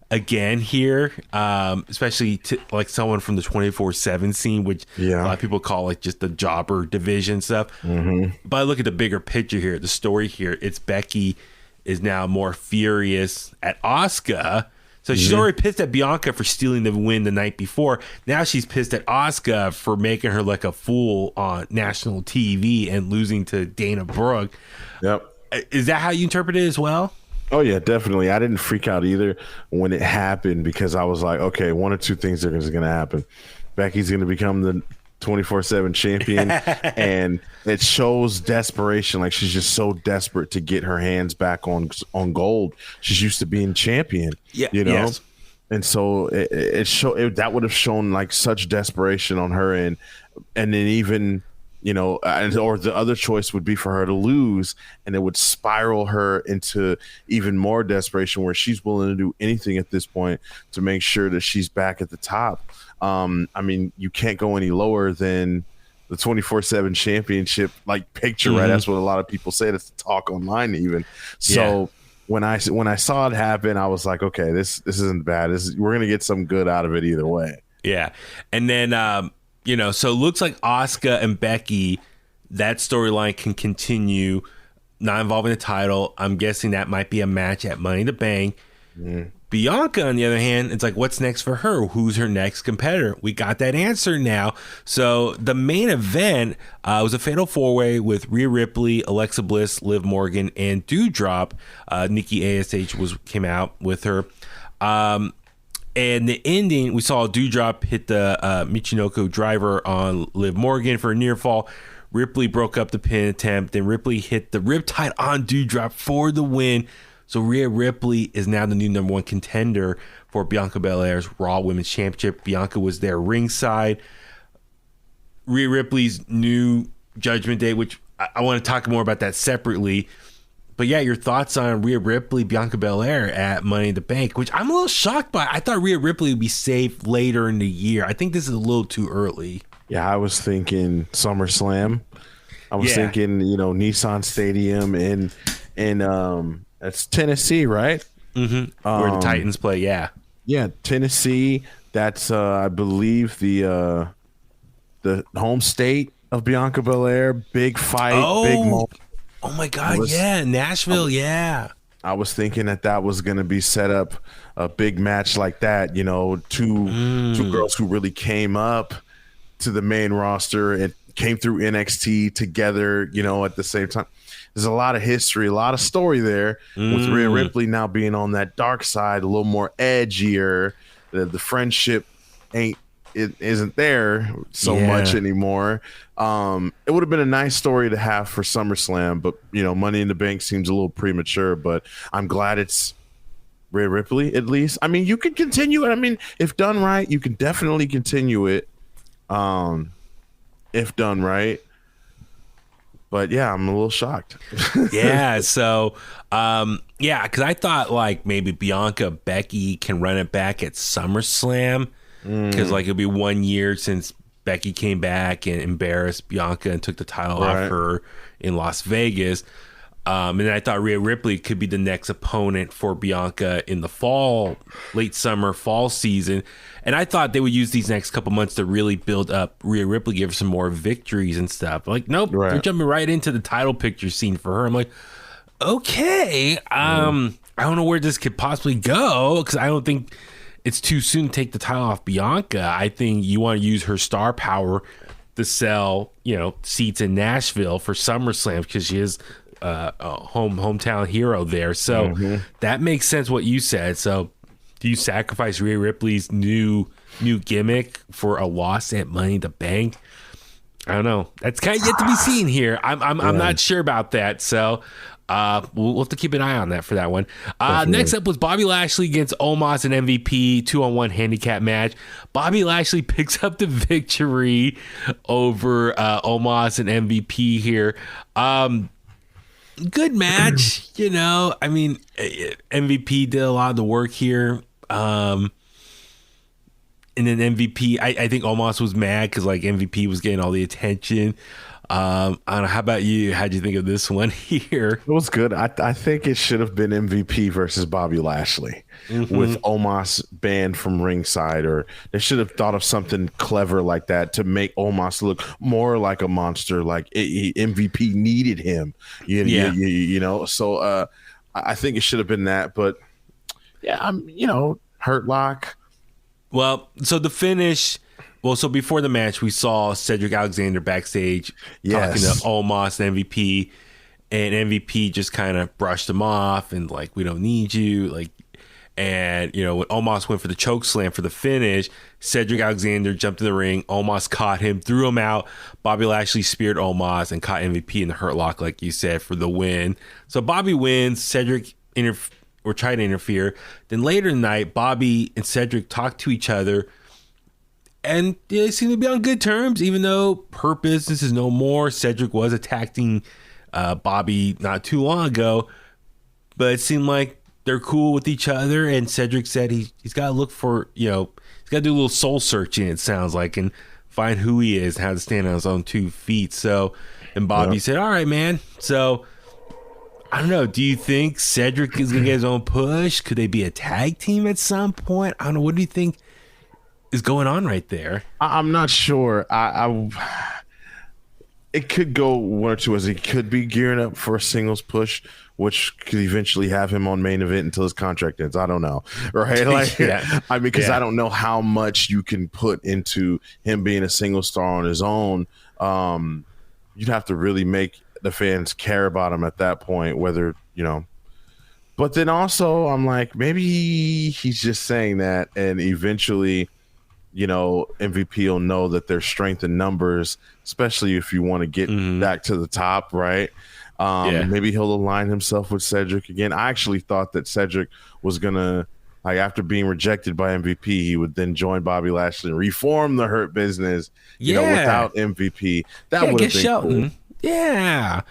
S5: again here, especially to like someone from the 24/7 scene, which a lot of people call like just the jobber division stuff. But I look at the bigger picture here, the story here. It's Becky is now more furious at Asuka. So she's already pissed at Bianca for stealing the win the night before. Now she's pissed at Asuka for making her like a fool on national TV and losing to Dana Brooke.
S6: Yep.
S5: Is that how you interpret it as well?
S6: Oh, yeah, definitely. I didn't freak out either when it happened because I was like, okay, one or two things are going to happen. Becky's going to become the 24/7 champion, and it shows desperation. Like, she's just so desperate to get her hands back on gold. She's used to being champion,
S5: Yes.
S6: And so that would have shown like such desperation on her end. And then even or the other choice would be for her to lose, and it would spiral her into even more desperation where she's willing to do anything at this point to make sure that she's back at the top. I mean, you can't go any lower than the 24/7 championship like picture, right? That's what a lot of people say. That's the talk online even. So when I saw it happen, I was like, okay, this isn't bad. We're gonna get some good out of it either way.
S5: Yeah. And then so it looks like Asuka and Becky, that storyline can continue, not involving the title. I'm guessing that might be a match at Money in the Bank. Bianca, on the other hand, it's like, what's next for her? Who's her next competitor? We got that answer now. So the main event was a fatal four-way with Rhea Ripley, Alexa Bliss, Liv Morgan, and Doudrop. Nikki ASH came out with her. And the ending, we saw Doudrop hit the Michinoku driver on Liv Morgan for a near fall. Ripley broke up the pin attempt. Then Ripley hit the Riptide on Doudrop for the win. So Rhea Ripley is now the new number one contender for Bianca Belair's Raw Women's Championship. Bianca was there ringside. Rhea Ripley's new Judgment Day, which I want to talk more about that separately. But yeah, your thoughts on Rhea Ripley, Bianca Belair at Money in the Bank, which I'm a little shocked by. I thought Rhea Ripley would be safe later in the year. I think this is a little too early.
S6: Yeah, I was thinking SummerSlam. I was thinking, Nissan Stadium in that's Tennessee, right?
S5: Where the Titans play, yeah.
S6: Yeah, Tennessee. That's I believe the home state of Bianca Belair. Big fight, big moment.
S5: Oh my God, Nashville,
S6: I was thinking that was going to be set up a big match like that, two girls who really came up to the main roster and came through NXT together, at the same time. There's a lot of history, a lot of story there with Rhea Ripley now being on that dark side, a little more edgier. The friendship isn't there so much anymore. It would have been a nice story to have for SummerSlam, but Money in the Bank seems a little premature. But I'm glad it's Rhea Ripley at least. I mean, you can continue it. I mean, if done right, you can definitely continue it. If done right. But yeah, I'm a little shocked.
S5: So because I thought like maybe Bianca, Becky can run it back at SummerSlam. Because like it'll be 1 year since Becky came back and embarrassed Bianca and took the title off her in Las Vegas. And then I thought Rhea Ripley could be the next opponent for Bianca in the late summer, fall season. And I thought they would use these next couple months to really build up Rhea Ripley, give her some more victories and stuff. Like, nope, they're jumping right into the title picture scene for her. I'm like, okay, I don't know where this could possibly go because I don't think it's too soon to take the title off Bianca. I think you want to use her star power to sell, seats in Nashville for SummerSlam because she is a hometown hero there. So that makes sense what you said. So do you sacrifice Rhea Ripley's new gimmick for a loss at Money in the Bank? I don't know. That's kind of yet to be seen here. I'm not sure about that. So we'll have to keep an eye on that for that one. Next up was Bobby Lashley against Omas and MVP 2-on-1 handicap match. Bobby Lashley picks up the victory over Omas and MVP here. Good match, I mean, MVP did a lot of the work here. And then MVP, I think Omos was mad because like MVP was getting all the attention. I don't know. How about you? How'd you think of this one here?
S6: It was good. I think it should have been MVP versus Bobby Lashley with Omas banned from ringside, or they should have thought of something clever like that to make Omas look more like a monster. Like MVP needed him, you know. So I think it should have been that. But yeah, Hurt Lock.
S5: Well, so the finish. Well, so before the match, we saw Cedric Alexander backstage talking to Omas and MVP, and MVP just kind of brushed him off and like, we don't need you. Like, and when Omas went for the choke slam for the finish, Cedric Alexander jumped in the ring. Omas caught him, threw him out. Bobby Lashley speared Omas and caught MVP in the Hurt Lock, like you said, for the win. So Bobby wins. Cedric tried to interfere. Then later in the night, Bobby and Cedric talked to each other. And they seem to be on good terms, even though Hurt Business is no more. Cedric was attacking Bobby not too long ago, but it seemed like they're cool with each other. And Cedric said he's got to look for, he's got to do a little soul searching, it sounds like, and find who he is and how to stand on his own 2 feet. So, and Bobby said, all right, man. So, I don't know. Do you think Cedric is going to get his own push? Could they be a tag team at some point? I don't know. What do you think is going on right there?
S6: I'm not sure. It could go one or two ways. He could be gearing up for a singles push, which could eventually have him on main event until his contract ends. I don't know, right? Like, because I don't know how much you can put into him being a single star on his own. You'd have to really make the fans care about him at that point, whether But then also, I'm like, maybe he's just saying that, and eventually, MVP will know that there's strength in numbers, especially if you want to get back to the top, right? Maybe he'll align himself with Cedric again. I actually thought that Cedric was gonna, like, after being rejected by MVP, he would then join Bobby Lashley and reform the Hurt Business, without MVP. That would have been
S5: Shelton.
S6: Cool.
S5: Yeah.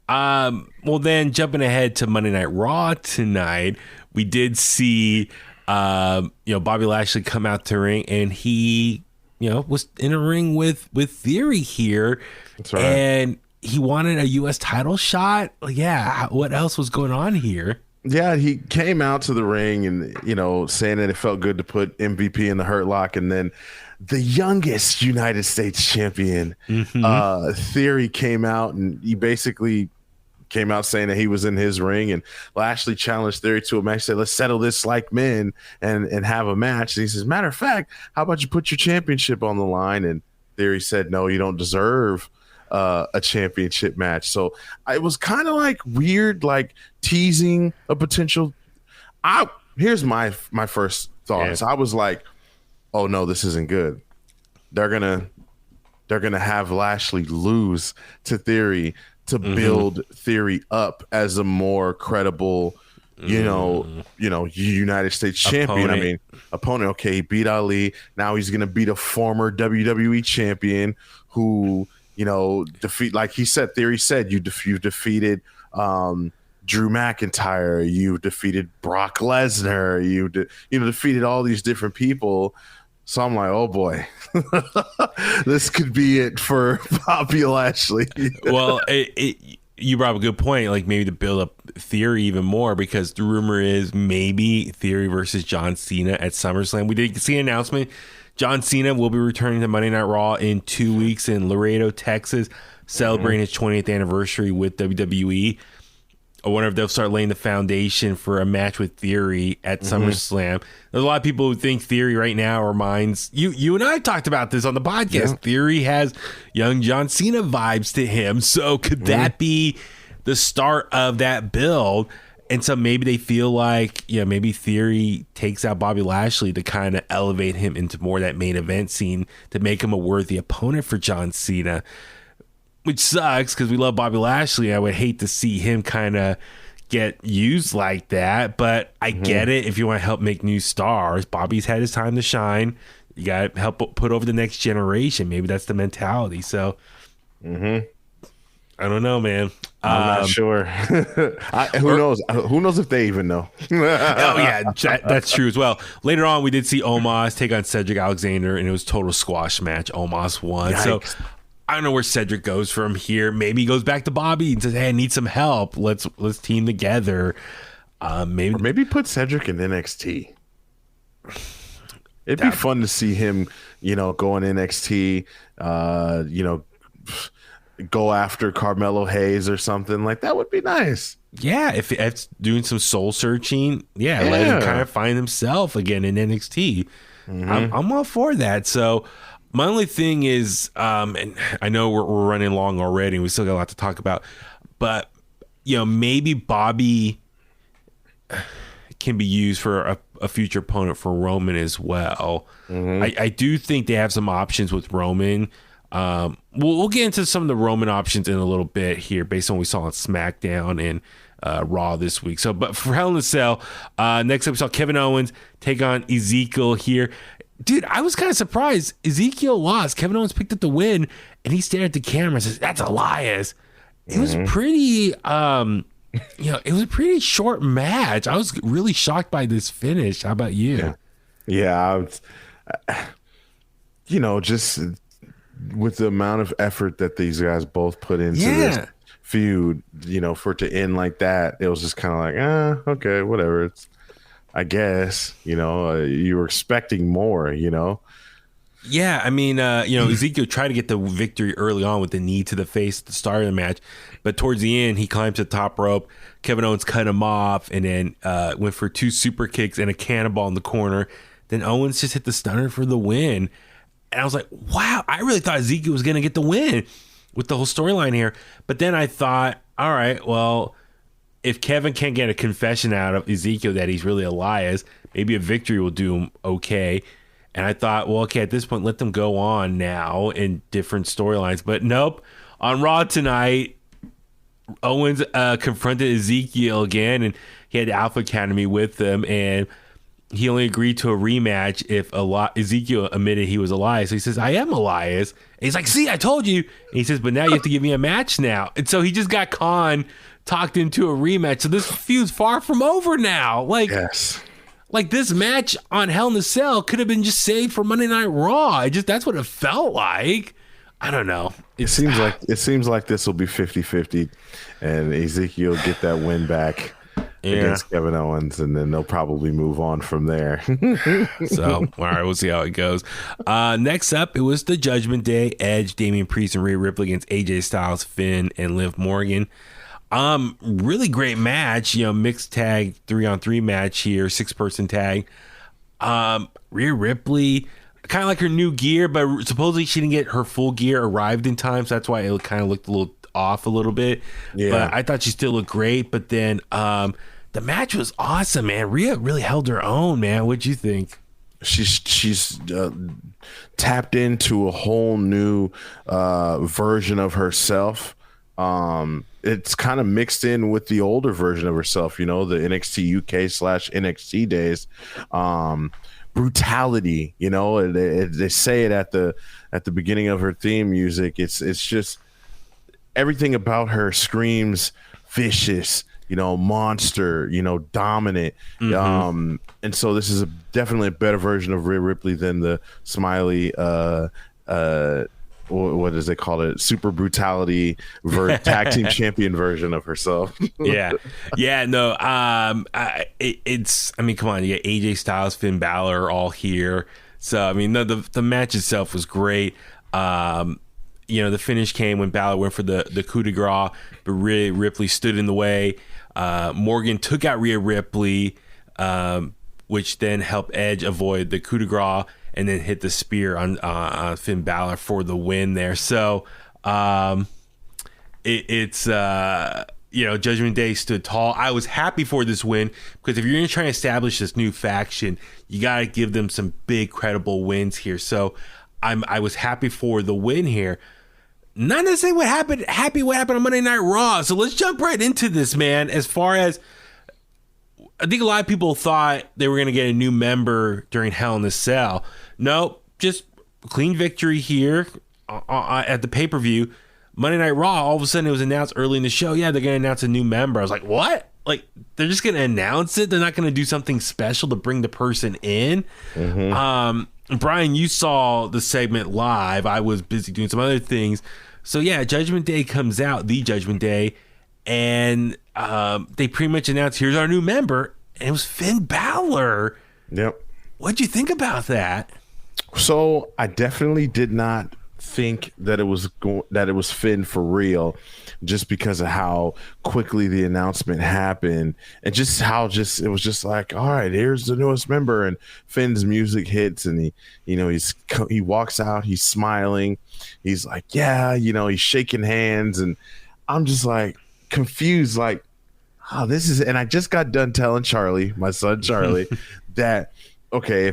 S5: Well, then jumping ahead to Monday Night Raw tonight, we did see Bobby Lashley come out to ring, and he was in a ring with Theory here.
S6: That's right.
S5: And he wanted a U.S. title shot. What else was going on here?
S6: Yeah, he came out to the ring and saying that it felt good to put MVP in the Hurt Lock, and then the youngest United States champion, Theory, came out, and he basically came out saying that he was in his ring, and Lashley challenged Theory to a match, said, let's settle this like men and have a match. And he says, matter of fact, how about you put your championship on the line? And Theory said, no, you don't deserve a championship match. So it was kind of like weird, like teasing a potential. Here's my first thoughts. I was like, oh no, this isn't good. They're gonna have Lashley lose to Theory to build Theory up as a more credible, United States champion.
S5: Opponent.
S6: I mean, opponent. Okay, he beat Ali. Now he's gonna beat a former WWE champion who, defeat. Like he said, Theory said, you defeated Drew McIntyre. You defeated Brock Lesnar. You defeated all these different people. So I'm like, oh boy, this could be it for Bobby Lashley.
S5: Well, you brought up a good point. Like maybe to build up Theory even more, because the rumor is maybe Theory versus John Cena at SummerSlam. We did see an announcement. John Cena will be returning to Monday Night Raw in 2 weeks in Laredo, Texas, celebrating his 20th anniversary with WWE. I wonder if they'll start laying the foundation for a match with Theory at SummerSlam. There's a lot of people who think Theory right now reminds you and I talked about this on the podcast. Yeah. Theory has young John Cena vibes to him. So could that be the start of that build? And so maybe they feel like, maybe Theory takes out Bobby Lashley to kind of elevate him into more of that main event scene to make him a worthy opponent for John Cena. Which sucks because we love Bobby Lashley. I would hate to see him kind of get used like that. But I get it. If you want to help make new stars, Bobby's had his time to shine. You got to help put over the next generation. Maybe that's the mentality. So, I don't know, man.
S6: I'm not sure. Who knows? Who knows if they even know?
S5: That's true as well. Later on, we did see Omas take on Cedric Alexander, and it was a total squash match. Omas won. Yikes. So I don't know where Cedric goes from here. Maybe he goes back to Bobby and says, "Hey, I need some help. Let's team together."
S6: Maybe put Cedric in NXT. It'd be fun to see him, go in NXT, go after Carmelo Hayes or something. Like, that would be nice.
S5: Yeah, if it's doing some soul searching, let him kind of find himself again in NXT. I'm all for that. So my only thing is, and I know we're running long already, and we still got a lot to talk about, but maybe Bobby can be used for a future opponent for Roman as well. I do think they have some options with Roman. We'll get into some of the Roman options in a little bit here based on what we saw on SmackDown and Raw this week. So, but for Hell in a Cell, next up we saw Kevin Owens take on Ezekiel here. Dude, I was kind of surprised. Ezekiel lost. Kevin Owens picked up the win, and he stared at the camera and says, "That's Elias." It was pretty, it was a pretty short match. I was really shocked by this finish. How about you?
S6: Yeah, just with the amount of effort that these guys both put into this feud, for it to end like that, it was just kind of like, okay, whatever. It's, I guess, you were expecting more,
S5: Yeah, I mean, Ezekiel tried to get the victory early on with the knee to the face at the start of the match, but towards the end, he climbed to the top rope. Kevin Owens cut him off and then went for 2 super kicks and a cannonball in the corner. Then Owens just hit the stunner for the win. And I was like, wow, I really thought Ezekiel was going to get the win with the whole storyline here. But then I thought, all right, well, if Kevin can't get a confession out of Ezekiel that he's really Elias, maybe a victory will do him okay. And I thought, well, okay, at this point, let them go on now in different storylines. But nope. On Raw tonight, Owens confronted Ezekiel again, and he had the Alpha Academy with him, and he only agreed to a rematch if Ezekiel admitted he was Elias. So he says, "I am Elias." And he's like, "See, I told you." And he says, "But now you have to give me a match now." And so he just got talked into a rematch. So this feud's far from over now.
S6: Yes.
S5: Like, this match on Hell in a Cell could have been just saved for Monday Night Raw. That's what it felt like. I don't know.
S6: It seems like this will be 50-50, and Ezekiel get that win back against Kevin Owens, and then they'll probably move on from there.
S5: So, all right, we'll see how it goes. Next up, it was the Judgment Day. Edge, Damian Priest, and Rhea Ripley against AJ Styles, Finn, and Liv Morgan. Really great match, mixed tag 3-on-3 match here, 6-person tag. Rhea Ripley, kind of like her new gear, but supposedly she didn't get her full gear arrived in time, so that's why it kind of looked a little off a little bit. Yeah. But I thought she still looked great. But then the match was awesome, man. Rhea really held her own, man. What'd you think?
S6: She's tapped into a whole new version of herself. It's kind of mixed in with the older version of herself, the NXT UK / NXT days. Brutality, they say it at the beginning of her theme music. It's just everything about her screams vicious, monster, dominant. And so this is definitely a better version of Rhea Ripley than the smiley what does they call it? Super brutality tag team champion version of herself.
S5: No. Come on, you got AJ Styles, Finn Balor all here. So the match itself was great. The finish came when Balor went for the coup de grace, but Rhea Ripley stood in the way. Morgan took out Rhea Ripley, which then helped Edge avoid the coup de grace and then hit the spear on Finn Balor for the win there. So it's Judgment Day stood tall. I was happy for this win because if you're going to try and establish this new faction, you got to give them some big credible wins here. So I was happy for the win here. Not necessarily what happened on Monday Night Raw. So let's jump right into this, man. As far as I think a lot of people thought they were going to get a new member during Hell in a Cell. No, just clean victory here at the pay-per-view. Monday Night Raw, all of a sudden it was announced early in the show, they're going to announce a new member. I was like, what? Like, they're just going to announce it? They're not going to do something special to bring the person in? Brian, you saw the segment live. I was busy doing some other things. So yeah, Judgment Day comes out, the Judgment Day, and they pretty much announced, here's our new member, and it was Finn Balor.
S6: Yep.
S5: What'd you think about that?
S6: So I definitely did not think that it was Finn for real, just because of how quickly the announcement happened, and just how it was just like, all right, here's the newest member, and Finn's music hits, and he walks out, he's smiling, he's like, yeah, he's shaking hands, and I'm just like confused, like, oh, this is, and I just got done telling Charlie, my son Charlie, that okay,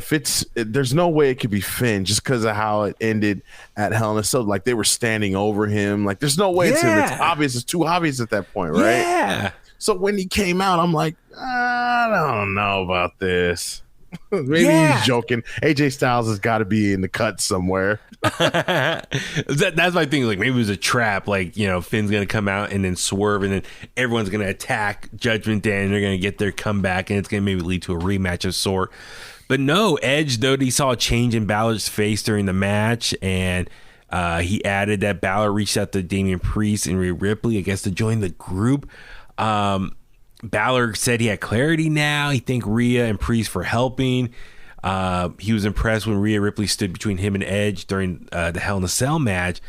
S6: there's no way it could be Finn just because of how it ended at Hell in a Cell. Like, they were standing over him. Like, there's no way it's him. It's obvious. It's too obvious at that point, right?
S5: Yeah.
S6: So when he came out, I'm like, I don't know about this. Maybe he's joking. AJ Styles has got to be in the cut somewhere.
S5: That's my thing. Like, maybe it was a trap. Like, Finn's going to come out and then swerve, and then everyone's going to attack Judgment Day, and they're going to get their comeback, and it's going to maybe lead to a rematch of sort. But no, Edge noted he saw a change in Balor's face during the match, and he added that Balor reached out to Damian Priest and Rhea Ripley, I guess, to join the group. Balor said he had clarity now. He thanked Rhea and Priest for helping. He was impressed when Rhea Ripley stood between him and Edge during the Hell in a Cell match.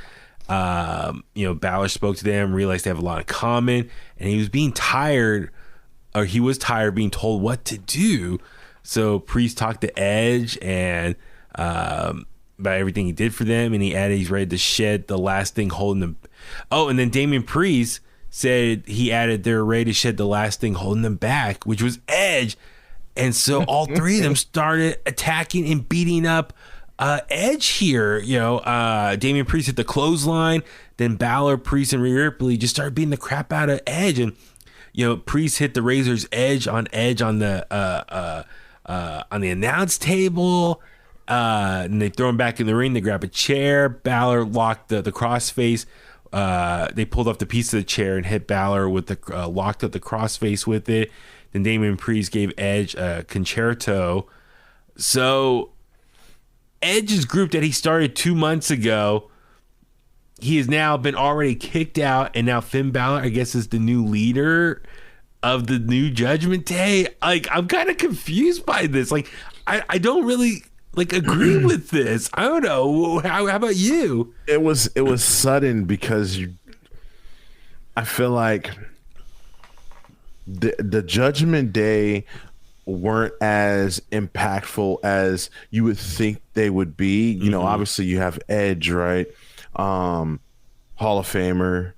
S5: Balor spoke to them, realized they have a lot in common, and he was tired of being told what to do. So Priest talked to Edge and about everything he did for them, and he added he's ready to shed the last thing holding them. Oh, and then Damian Priest said he added they're ready to shed the last thing holding them back, which was Edge. And so all three of them started attacking and beating up Edge here. Damian Priest hit the clothesline, then Balor, Priest, and Rhea Ripley just started beating the crap out of Edge, and Priest hit the Razor's Edge on the announce table, and they throw him back in the ring. They grab a chair. Balor locked the crossface. They pulled off the piece of the chair and hit Balor with locked up the crossface with it. Then Damian Priest gave Edge a concerto. So Edge's group that he started 2 months ago, he has now been already kicked out, and now Finn Balor, I guess, is the new leader of the new Judgment Day. Like, I'm kind of confused by this. Like, I don't really agree with this. I don't know. How about you?
S6: It was sudden because I feel like the Judgment Day weren't as impactful as you would think they would be. Obviously you have Edge, right? Hall of Famer,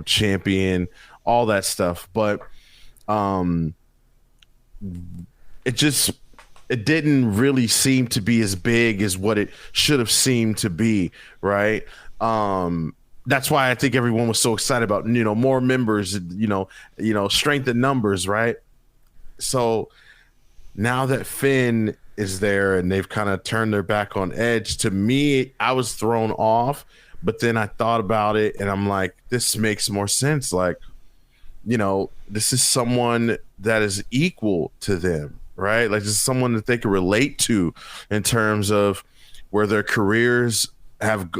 S6: champion, all that stuff. But it didn't really seem to be as big as what it should have seemed to be, right? That's why I think everyone was so excited about, more members, strength in numbers, right? So now that Finn is there and they've kind of turned their back on Edge, to me, I was thrown off, but then I thought about it and I'm like, this makes more sense. Like, this is someone that is equal to them, right? Like, this is someone that they can relate to in terms of where their careers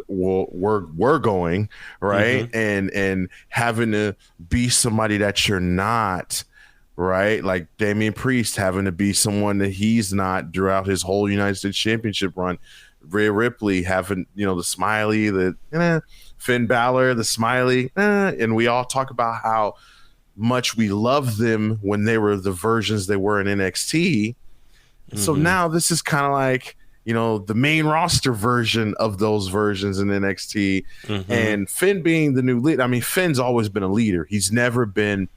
S6: were going, right? And having to be somebody that you're not, right? Like Damian Priest having to be someone that he's not throughout his whole United States Championship run. Rhea Ripley having, the smiley, Finn Balor, the smiley, and we all talk about how much we love them when they were the versions they were in NXT. So now this is kind of like, the main roster version of those versions in NXT. And Finn being the new leader. I mean, Finn's always been a leader. He's never been,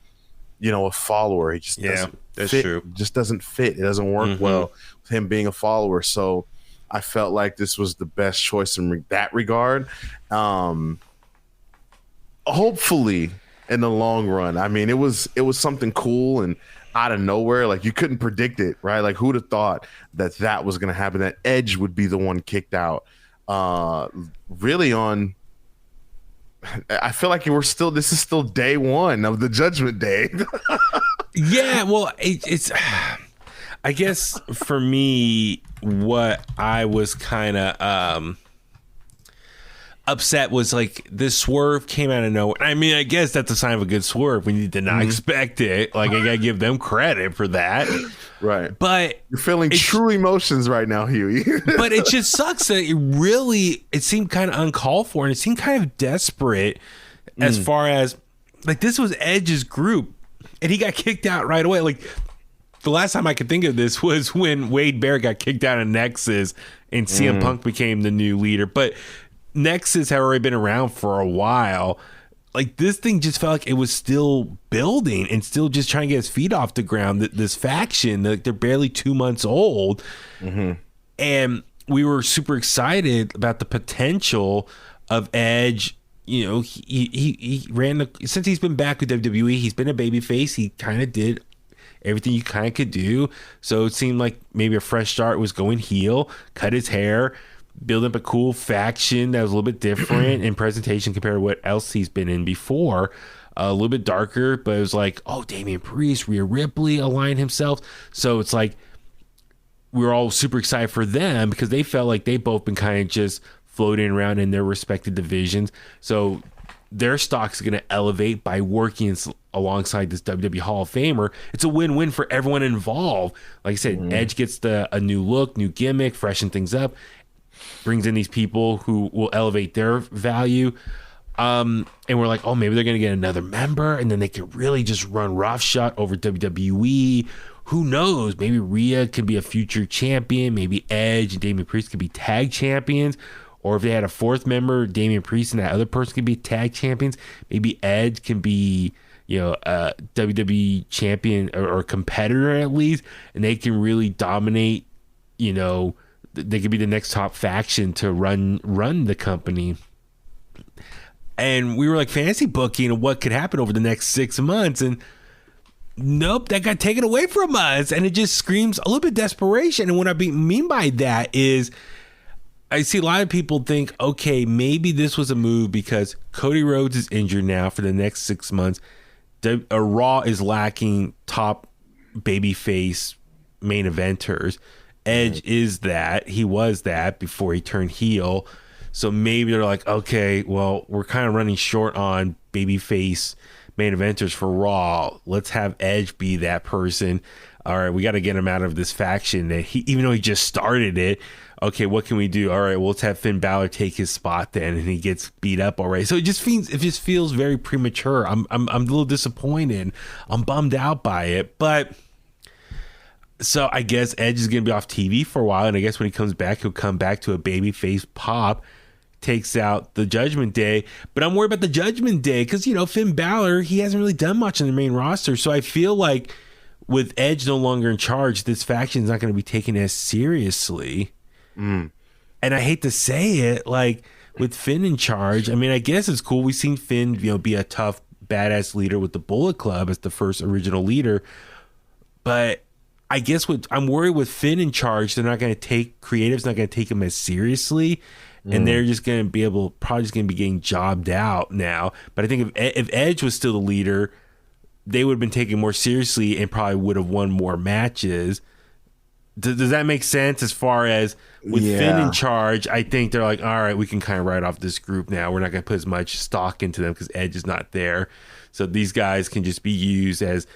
S6: a follower. He just doesn't fit. True. Just doesn't fit. It doesn't work well with him being a follower. So I felt like this was the best choice in that regard. Hopefully in the long run. I mean, it was something cool and out of nowhere. Like, you couldn't predict it, right? Like, who'd have thought that was going to happen, that Edge would be the one kicked out. Really I feel like this is still day one of the Judgment Day.
S5: Yeah, well, it's I guess for me, what I was kind of upset was like this swerve came out of nowhere. I mean, I guess that's a sign of a good swerve when you did not expect it. Like, I gotta give them credit for that.
S6: Right.
S5: But
S6: you're feeling true emotions right now, Huey.
S5: But it just sucks that it seemed kind of uncalled for, and it seemed kind of desperate as far as like this was Edge's group and he got kicked out right away. Like, the last time I could think of this was when Wade Barrett got kicked out of Nexus and CM Punk became the new leader. But Nexus had already been around for a while. Like, this thing just felt like it was still building and still just trying to get its feet off the ground. This faction, they're barely 2 months old. And we were super excited about the potential of Edge. You know, he ran since he's been back with WWE, he's been a babyface. He kind of did everything you kind of could do. So it seemed like maybe a fresh start was going heel, cut his hair, build up a cool faction that was a little bit different in presentation compared to what else he's been in before. A little bit darker, but it was like, oh, Damian Priest, Rhea Ripley aligned himself. So it's like we were all super excited for them because they felt like they both been kind of just floating around in their respective divisions. So their stock's going to elevate by working alongside this WWE Hall of Famer. It's a win-win for everyone involved. Like I said, Edge gets a new look, new gimmick, freshen things up, brings in these people who will elevate their value. And we're like, oh, maybe they're going to get another member, and then they could really just run roughshod over WWE. Who knows? Maybe Rhea could be a future champion. Maybe Edge and Damian Priest could be tag champions. Or if they had a fourth member, Damian Priest and that other person could be tag champions. Maybe Edge can be, you know, a WWE champion or competitor at least, and they can really dominate. You know, they could be the next top faction to run the company. And we were like fantasy booking what could happen over the next 6 months, and nope, that got taken away from us. And it just screams a little bit desperation. And what I mean by that is, I see a lot of people think, okay, maybe this was a move because Cody Rhodes is injured now for the next 6 months. Raw is lacking top babyface main eventers. Edge is that. He was that before he turned heel. So maybe they're like, okay, well, we're kind of running short on babyface main eventers for Raw. Let's have Edge be that person. All right, we got to get him out of this faction that even though he just started it. Okay, what can we do? All right, well, let's have Finn Balor take his spot then, and he gets beat up already. So it just feels very premature. I'm a little disappointed. I'm bummed out by it, but so I guess Edge is gonna be off TV for a while, and I guess when he comes back, he'll come back to a babyface pop, takes out the Judgment Day. But I'm worried about the Judgment Day because, you know, Finn Balor, he hasn't really done much on the main roster, so I feel like with Edge no longer in charge, this faction is not going to be taken as seriously. And I hate to say it, like with Finn in charge, I mean, I guess it's cool. We've seen Finn, you know, be a tough, badass leader with the Bullet Club as the first original leader. But I guess I'm worried with Finn in charge, they're not going to take creative's not going to take him as seriously, and they're just going to be probably just going to be getting jobbed out now. But I think if Edge was still the leader, they would have been taken more seriously and probably would have won more matches. Does that make sense? As far as with Finn in charge, I think they're like, all right, we can kind of write off this group now. We're not going to put as much stock into them because Edge is not there. So these guys can just be used as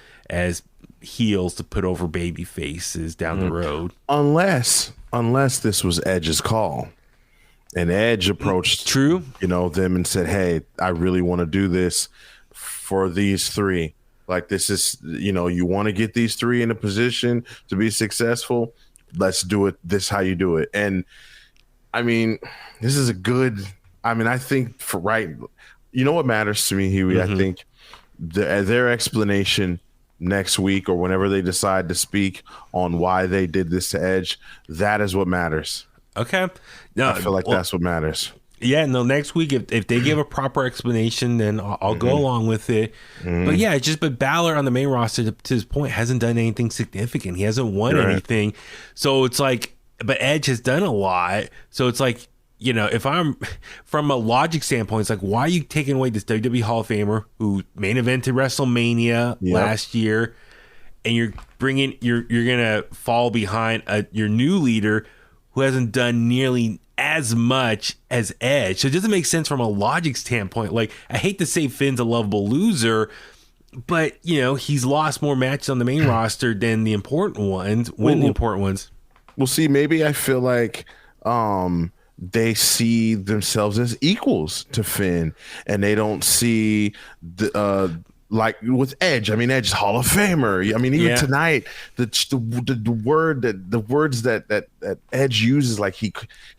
S5: heels to put over baby faces down the road. Unless
S6: this was Edge's call. And Edge approached them and said, hey, I really want to do this for these three. Like, this is, you want to get these three in a position to be successful. Let's do it. This is how you do it. And I mean, this is I think what matters to me, Huey? I think their explanation next week or whenever they decide to speak on why they did this to Edge, that is what matters.
S5: Okay. No,
S6: I feel like that's what matters.
S5: Yeah, no, next week, if they give a proper explanation, then I'll go along with it. But yeah, but Balor on the main roster, to his point, hasn't done anything significant. He hasn't won anything. So it's like, but Edge has done a lot. So it's like, if I'm, from a logic standpoint, it's like, why are you taking away this WWE Hall of Famer who main evented WrestleMania last year? and you're gonna fall behind your new leader who hasn't done nearly as much as Edge. So it doesn't make sense from a logic standpoint. Like, I hate to say Finn's a lovable loser, but he's lost more matches on the main roster than the important ones. The important ones.
S6: Well, see, maybe I feel like they see themselves as equals to Finn, and they don't see the like with Edge. I mean, Edge's Hall of Famer. I mean, even tonight, the words that Edge uses, like he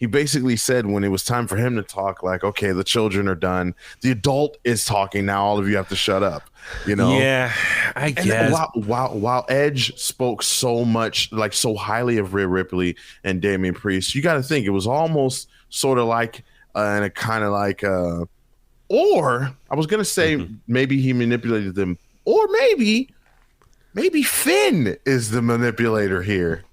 S6: basically said when it was time for him to talk, like, okay, the children are done, the adult is talking now, all of you have to shut up.
S5: Yeah, I guess.
S6: While Edge spoke so much, like so highly of Rhea Ripley and Damian Priest, you got to think it was almost sort of like and a kind of like or I was gonna say maybe he manipulated them, or maybe Finn is the manipulator here.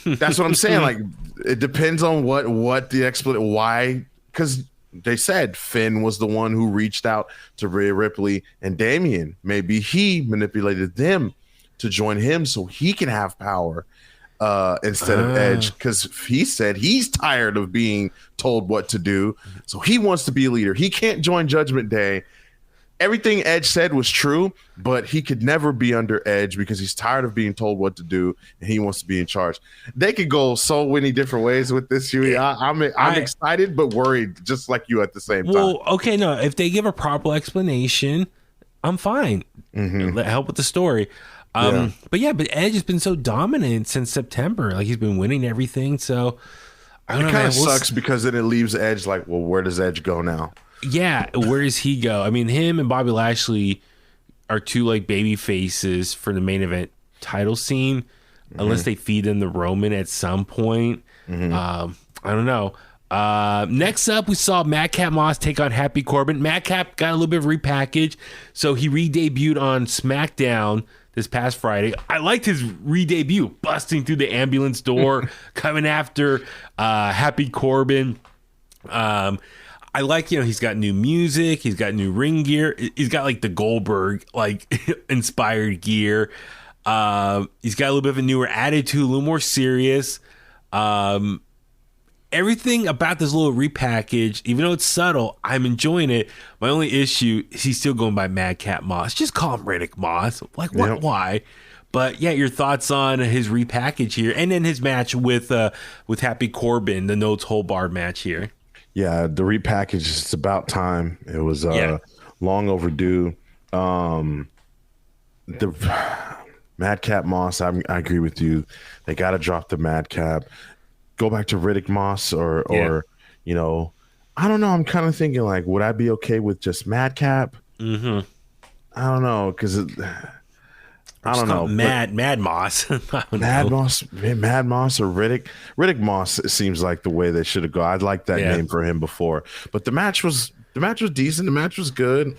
S6: That's what I'm saying. Like, it depends on what the explanation why, because they said Finn was the one who reached out to Rhea Ripley and Damian. Maybe he manipulated them to join him so he can have power instead of Edge, because he said he's tired of being told what to do, so he wants to be a leader. He can't join Judgment Day. Everything Edge said was true, but he could never be under Edge because he's tired of being told what to do and he wants to be in charge. They could go so many different ways with this, Huey. I'm excited but worried, just like you at the same time.
S5: Well, okay, no, if they give a proper explanation, I'm fine. Help with the story. But Edge has been so dominant since September. Like, he's been winning everything. So I don't know.
S6: It kind of sucks because then it leaves Edge like, well, where does Edge go now?
S5: Yeah, where does he go? I mean, him and Bobby Lashley are two like baby faces for the main event title scene, unless they feed in the Roman at some point. I don't know. Next up, we saw Madcap Moss take on Happy Corbin. Madcap got a little bit of repackage, so he re-debuted on SmackDown this past Friday. I liked his re-debut, busting through the ambulance door, coming after Happy Corbin. I like, he's got new music, he's got new ring gear, he's got like the Goldberg like inspired gear. He's got a little bit of a newer attitude, a little more serious. Everything about this little repackage, even though it's subtle, I'm enjoying it. My only issue is he's still going by Madcap Moss. Just call him Riddick Moss. Like, what? Yep. Why? But yeah, your thoughts on his repackage here, and then his match with Happy Corbin, the no holds barred match here.
S6: Yeah, the repackage, it's about time. It was long overdue. The Madcap Moss, I agree with you. They got to drop the Madcap. Go back to Riddick Moss or I don't know. I'm kind of thinking, like, would I be okay with just Madcap? I don't know, because I don't know.
S5: Mad Moss.
S6: Mad Moss or Riddick. Riddick Moss, it seems like the way they should have gone. I'd like that name for him before. But the match was decent. The match was good.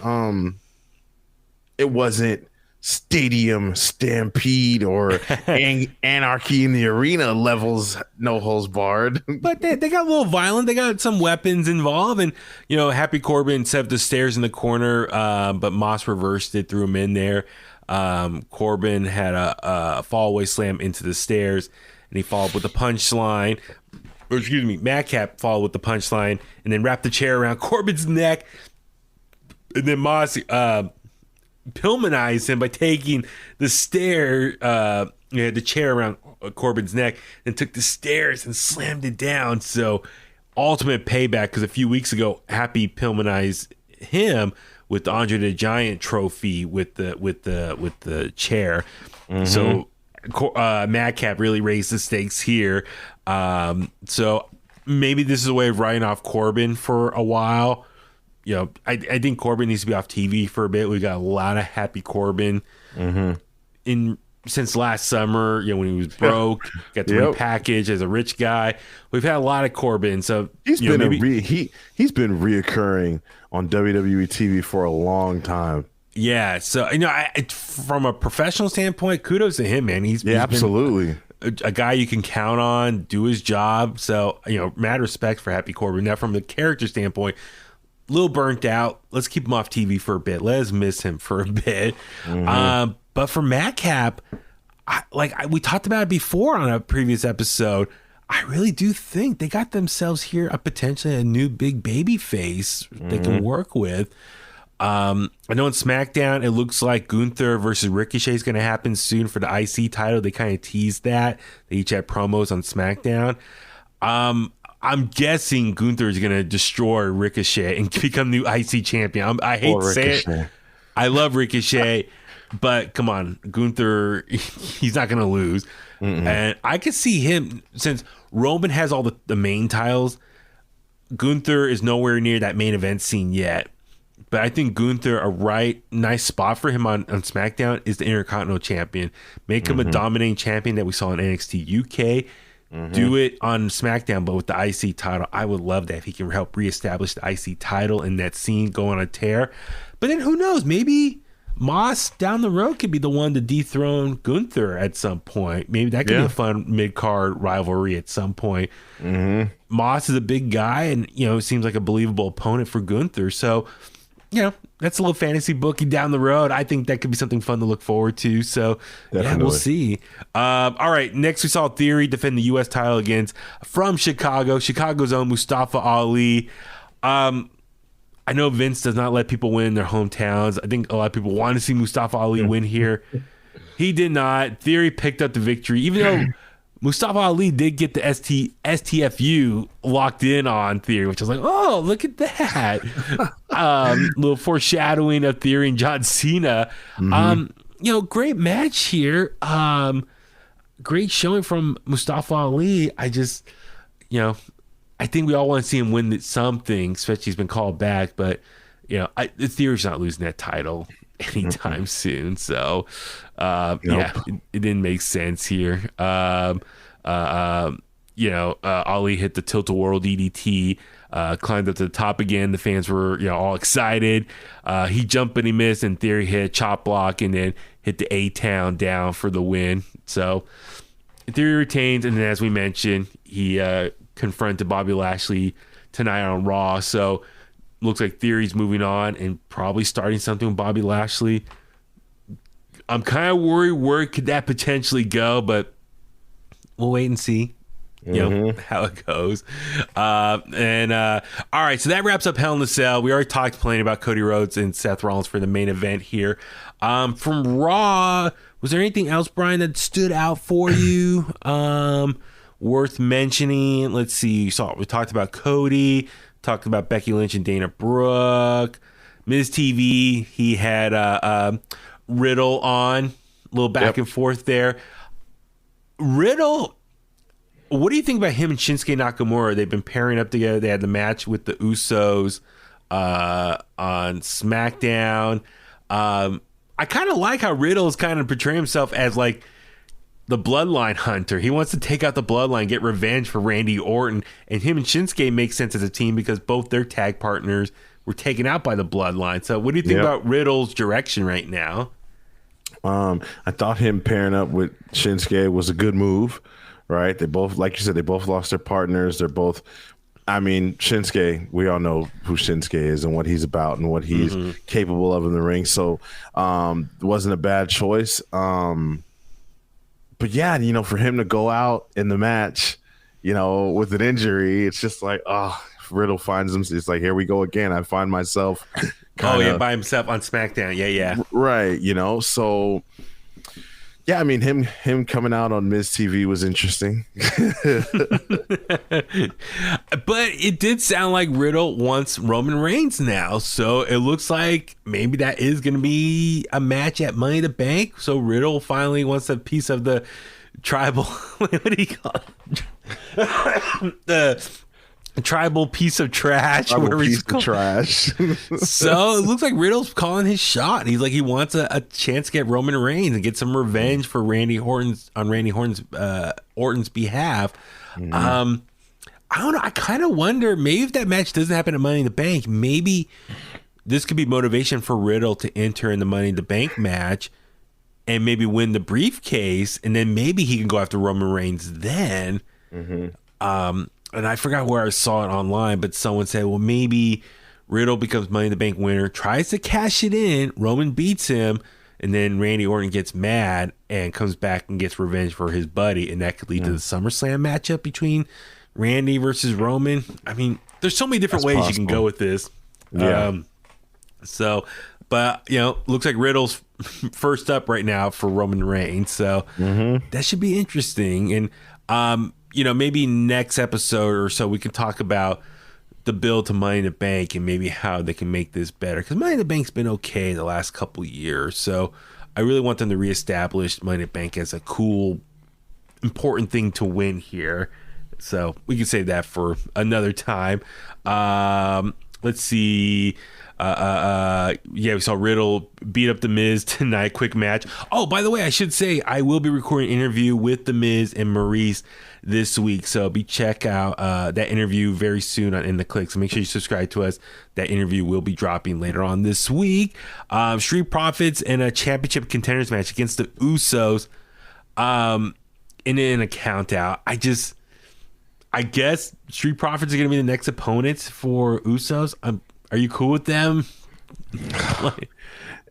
S6: It wasn't Stadium Stampede or Anarchy in the Arena levels, no holds barred.
S5: But they got a little violent. They got some weapons involved, and Happy Corbin set up the stairs in the corner, but Moss reversed it, threw him in there. Corbin had a fallaway slam into the stairs, and he followed with the punchline. Or excuse me, Madcap followed with the punchline, and then wrapped the chair around Corbin's neck, and then Moss Pillmanized him by taking the the chair around Corbin's neck, and took the stairs and slammed it down. So ultimate payback, because a few weeks ago, Happy Pillmanized him with the Andre the Giant trophy with the chair. So Madcap really raised the stakes here. So maybe this is a way of writing off Corbin for a while. I think Corbin needs to be off TV for a bit. We've got a lot of Happy Corbin since last summer. when he was broke, got the repackage as a rich guy. We've had a lot of Corbin. So
S6: he's been he's been reoccurring on WWE TV for a long time.
S5: Yeah. So from a professional standpoint, kudos to him, man. He's
S6: absolutely
S5: a guy you can count on, do his job. So mad respect for Happy Corbin. Now, from the character standpoint, a little burnt out. Let's keep him off TV for a bit. Let us miss him for a bit. But for Madcap, we talked about it before on a previous episode. I really do think they got themselves here potentially a new big baby face they can work with. I know on SmackDown, it looks like Gunther versus Ricochet is going to happen soon for the IC title. They kind of teased that. They each had promos on SmackDown. I'm guessing Gunther is going to destroy Ricochet and become new IC champion. I hate to say it. I love Ricochet, but come on, Gunther, he's not going to lose. And I could see him, since Roman has all the main titles, Gunther is nowhere near that main event scene yet. But I think Gunther, nice spot for him on SmackDown is the Intercontinental Champion. Make him a dominating champion that we saw in NXT UK. Do it on SmackDown, but with the IC title. I would love that if he can help reestablish the IC title in that scene, go on a tear. But then who knows? Maybe Moss down the road could be the one to dethrone Gunther at some point. Maybe that could be a fun mid-card rivalry at some point. Moss is a big guy, and it seems like a believable opponent for Gunther. So, that's a little fantasy bookie down the road. I think that could be something fun to look forward to. So, we'll see. All right, next we saw Theory defend the U.S. title from Chicago's own Mustafa Ali. I know Vince does not let people win in their hometowns. I think a lot of people want to see Mustafa Ali win here. He did not. Theory picked up the victory, even though Mustafa Ali did get the STFU locked in on Theory, which I was like, oh, look at that. Little foreshadowing of Theory and John Cena. Great match here. Great showing from Mustafa Ali. I just, I think we all want to see him win something, especially he's been called back. But, the Theory's not losing that title anytime soon. So, it didn't make sense here. Ali hit the tilt-a-whirl DDT, climbed up to the top again. The fans were, all excited. He jumped and he missed, and Theory hit a chop block and then hit the A-Town down for the win. So, Theory retains, and then as we mentioned, he confronted Bobby Lashley tonight on Raw. So looks like Theory's moving on and probably starting something with Bobby Lashley. I'm kind of worried where could that potentially go, but we'll wait and see how it goes. All right, so that wraps up Hell in a Cell. We already talked plenty about Cody Rhodes and Seth Rollins for the main event here. From Raw, was there anything else, Brian, that stood out for you? Worth mentioning. Let's see. We talked about Cody, talked about Becky Lynch and Dana Brooke. Miz TV, he had Riddle on, a little back and forth there. Riddle, what do you think about him and Shinsuke Nakamura? They've been pairing up together. They had the match with the Usos on SmackDown. I kind of like how Riddle is kind of portraying himself as like the bloodline hunter. He wants to take out the bloodline, get revenge for Randy Orton, and him and Shinsuke make sense as a team because both their tag partners were taken out by the bloodline. So what do you think about Riddle's direction right now?
S6: I thought him pairing up with Shinsuke was a good move, right? They both, like you said, they both lost their partners. They're both, Shinsuke, we all know who Shinsuke is and what he's about and what he's capable of in the ring. So it wasn't a bad choice. But yeah, for him to go out in the match, with an injury, it's just like, Riddle finds him. It's like, here we go again. I find myself
S5: by himself on SmackDown. Yeah.
S6: Right. So yeah, him coming out on Miz TV was interesting.
S5: But it did sound like Riddle wants Roman Reigns now. So it looks like maybe that is going to be a match at Money in the Bank. So Riddle finally wants a piece of the tribal, what do you call it? The tribal piece of trash.
S6: Tribal piece of trash.
S5: So it looks like Riddle's calling his shot. He's like, he wants a chance to get Roman Reigns and get some revenge for Randy Orton's behalf. I don't know. I kind of wonder, maybe if that match doesn't happen at Money in the Bank, maybe this could be motivation for Riddle to enter in the Money in the Bank match and maybe win the briefcase, and then maybe he can go after Roman Reigns then. And I forgot where I saw it online, but someone said, well, maybe Riddle becomes Money in the Bank winner, tries to cash it in, Roman beats him, and then Randy Orton gets mad and comes back and gets revenge for his buddy, and that could lead to the SummerSlam matchup between Randy versus Roman. I mean, there's so many different ways you can go with this.
S6: Yeah.
S5: But looks like Riddle's first up right now for Roman Reigns, so that should be interesting. And maybe next episode or so we can talk about the build to Money in the Bank and maybe how they can make this better, because Money in the Bank's been okay the last couple years. So I really want them to reestablish Money in the Bank as a cool, important thing to win here. So we can save that for another time. Let's see. We saw Riddle beat up The Miz tonight. Quick match. Oh, by the way, I should say I will be recording an interview with The Miz and Maurice this week, so check out that interview very soon on In The Kliq. So make sure you subscribe to us. That interview will be dropping later on this week. Street Profits in a championship contenders match against the Usos. In a count out. I guess Street Profits are going to be the next opponents for Usos. Are you cool with them?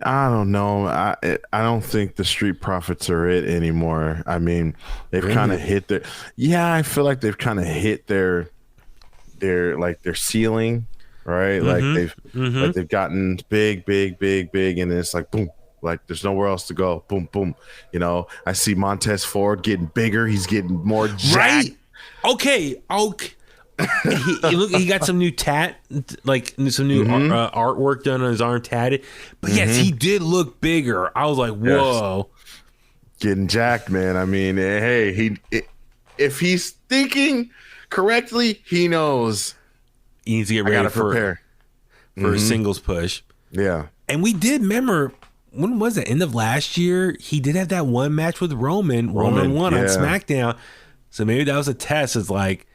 S6: I don't know. I don't think the Street Profits are it anymore. I mean, they've kind of hit their. Yeah, I feel like they've kind of hit their ceiling, right? Like they've gotten big, and it's like boom. Like there's nowhere else to go. Boom, boom. I see Montez Ford getting bigger. He's getting more jacked.
S5: Right. Okay. He got some new artwork done on his arm, tatted. But yes, he did look bigger. I was like, whoa.
S6: Yes. Getting jacked, man. I mean, hey, if he's thinking correctly, he knows
S5: he needs to get ready for a singles push.
S6: Yeah.
S5: And we did remember, when was it? End of last year, he did have that one match with Roman one-on-one on SmackDown. So maybe that was a test. It's like,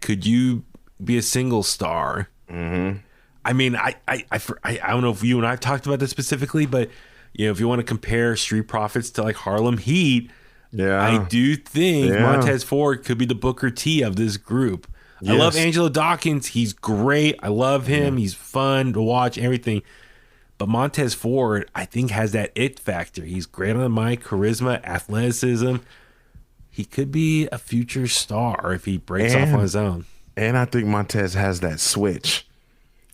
S5: could you be a single star? I mean, I don't know if you and I have talked about this specifically, but if you want to compare Street Profits to like Harlem Heat, I do think Montez Ford could be the Booker T of this group. Yes. I love Angelo Dawkins. He's great. I love him. He's fun to watch, everything. But Montez Ford, I think, has that it factor. He's great on the mic, charisma, athleticism. He could be a future star if he breaks off on his own.
S6: And I think Montez has that switch.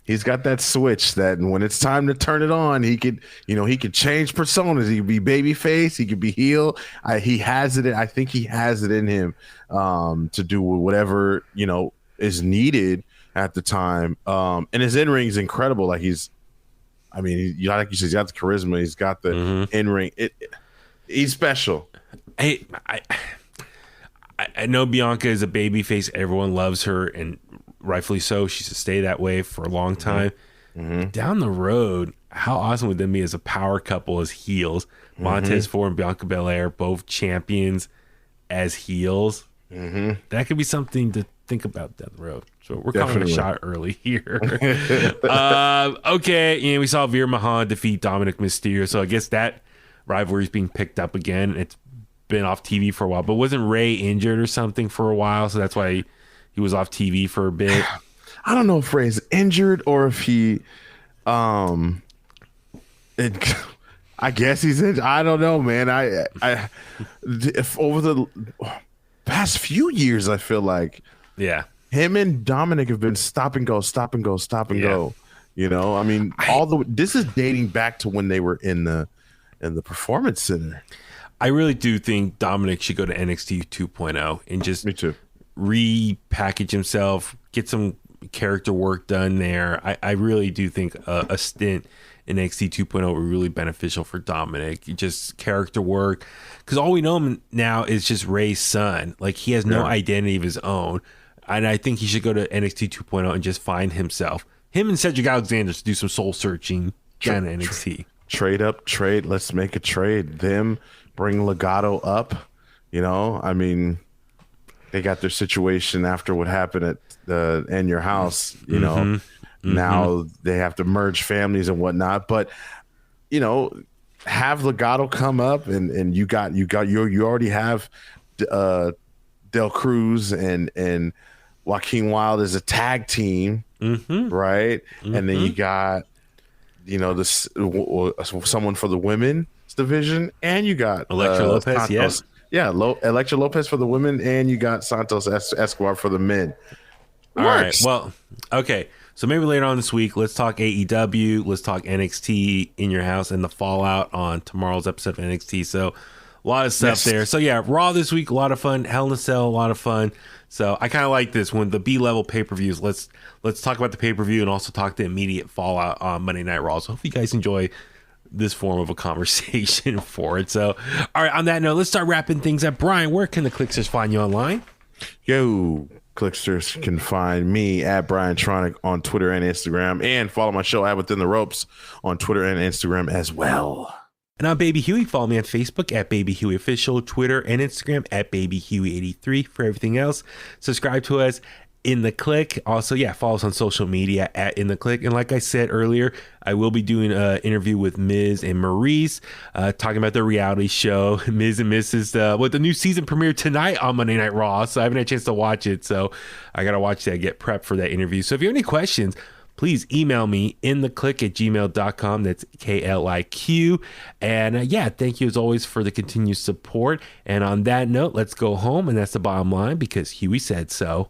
S6: He's got that switch that when it's time to turn it on, he could change personas. He could be babyface. He could be heel. He has it. I think he has it in him to do whatever, is needed at the time. And his in-ring is incredible. Like like you said, he's got the charisma. He's got the in-ring. He's special.
S5: Hey, I know Bianca is a babyface. Everyone loves her, and rightfully so. She should stay that way for a long time. Down the road, how awesome would them be as a power couple as heels? Montez Ford and Bianca Belair, both champions as heels. That could be something to think about down the road. So we're calling a shot early here. Okay, we saw Veer Mahan defeat Dominic Mysterio. So I guess that rivalry is being picked up again. It's been off TV for a while, but wasn't Ray injured or something for a while? So that's why he was off TV for a bit.
S6: I don't know if Ray's injured or if he, I guess he's injured. I don't know, man. If over the past few years, I feel like, him and Dominic have been stop and go. I mean, this is dating back to when they were in the Performance Center.
S5: I really do think Dominic should go to NXT 2.0 and just repackage himself, get some character work done there. I really do think a stint in NXT 2.0 would be really beneficial for Dominic. Just character work, because all we know him now is just Ray's son. Like, he has no identity of his own, and I think he should go to NXT 2.0 and just find himself. Him and Cedric Alexander to do some soul searching down at NXT.
S6: Trade. Let's make a trade. Them. Bring Legato up, I mean, they got their situation after what happened at In Your House, now they have to merge families and whatnot, but have Legato come up and you already have Del Cruz and Joaquin Wilde as a tag team, right? And then you got, this someone for the women. division, and you got
S5: Elektra Lopez.
S6: Santos.
S5: Yes.
S6: Yeah, Elektra Lopez for the women, and you got Santos Escobar for the men.
S5: All right. Well, okay. So maybe later on this week, let's talk AEW. Let's talk NXT in your house and the fallout on tomorrow's episode of NXT. So a lot of stuff there. So yeah, Raw this week, a lot of fun. Hell in a Cell, a lot of fun. So I kind of like this when the B-level pay-per-views. Let's talk about the pay-per-view and also talk the immediate fallout on Monday Night Raw. So hopefully you guys enjoy this form of a conversation for it. So all right, on that note, let's start wrapping things up. Brian, where can the Kliqsters find you online?
S6: Yo, Kliqsters can find me at BrianTronic on Twitter and Instagram, and follow my show at Within the Ropes on Twitter and Instagram as well.
S5: And I'm Baby Huey. Follow me on Facebook at Baby Huey Official, Twitter and Instagram at Baby Huey83 for everything else. Subscribe to us In The Kliq. Also, follow us on social media at In The Kliq. And like I said earlier, I will be doing an interview with Miz and Maurice, talking about their reality show, Miz and Mrs. With the new season premiere tonight on Monday Night Raw. So I haven't had a chance to watch it. So I got to watch that, get prepped for that interview. So if you have any questions, please email me inthekliq@gmail.com. That's KLIQ. And thank you as always for the continued support. And on that note, let's go home. And that's the bottom line because Huey said so.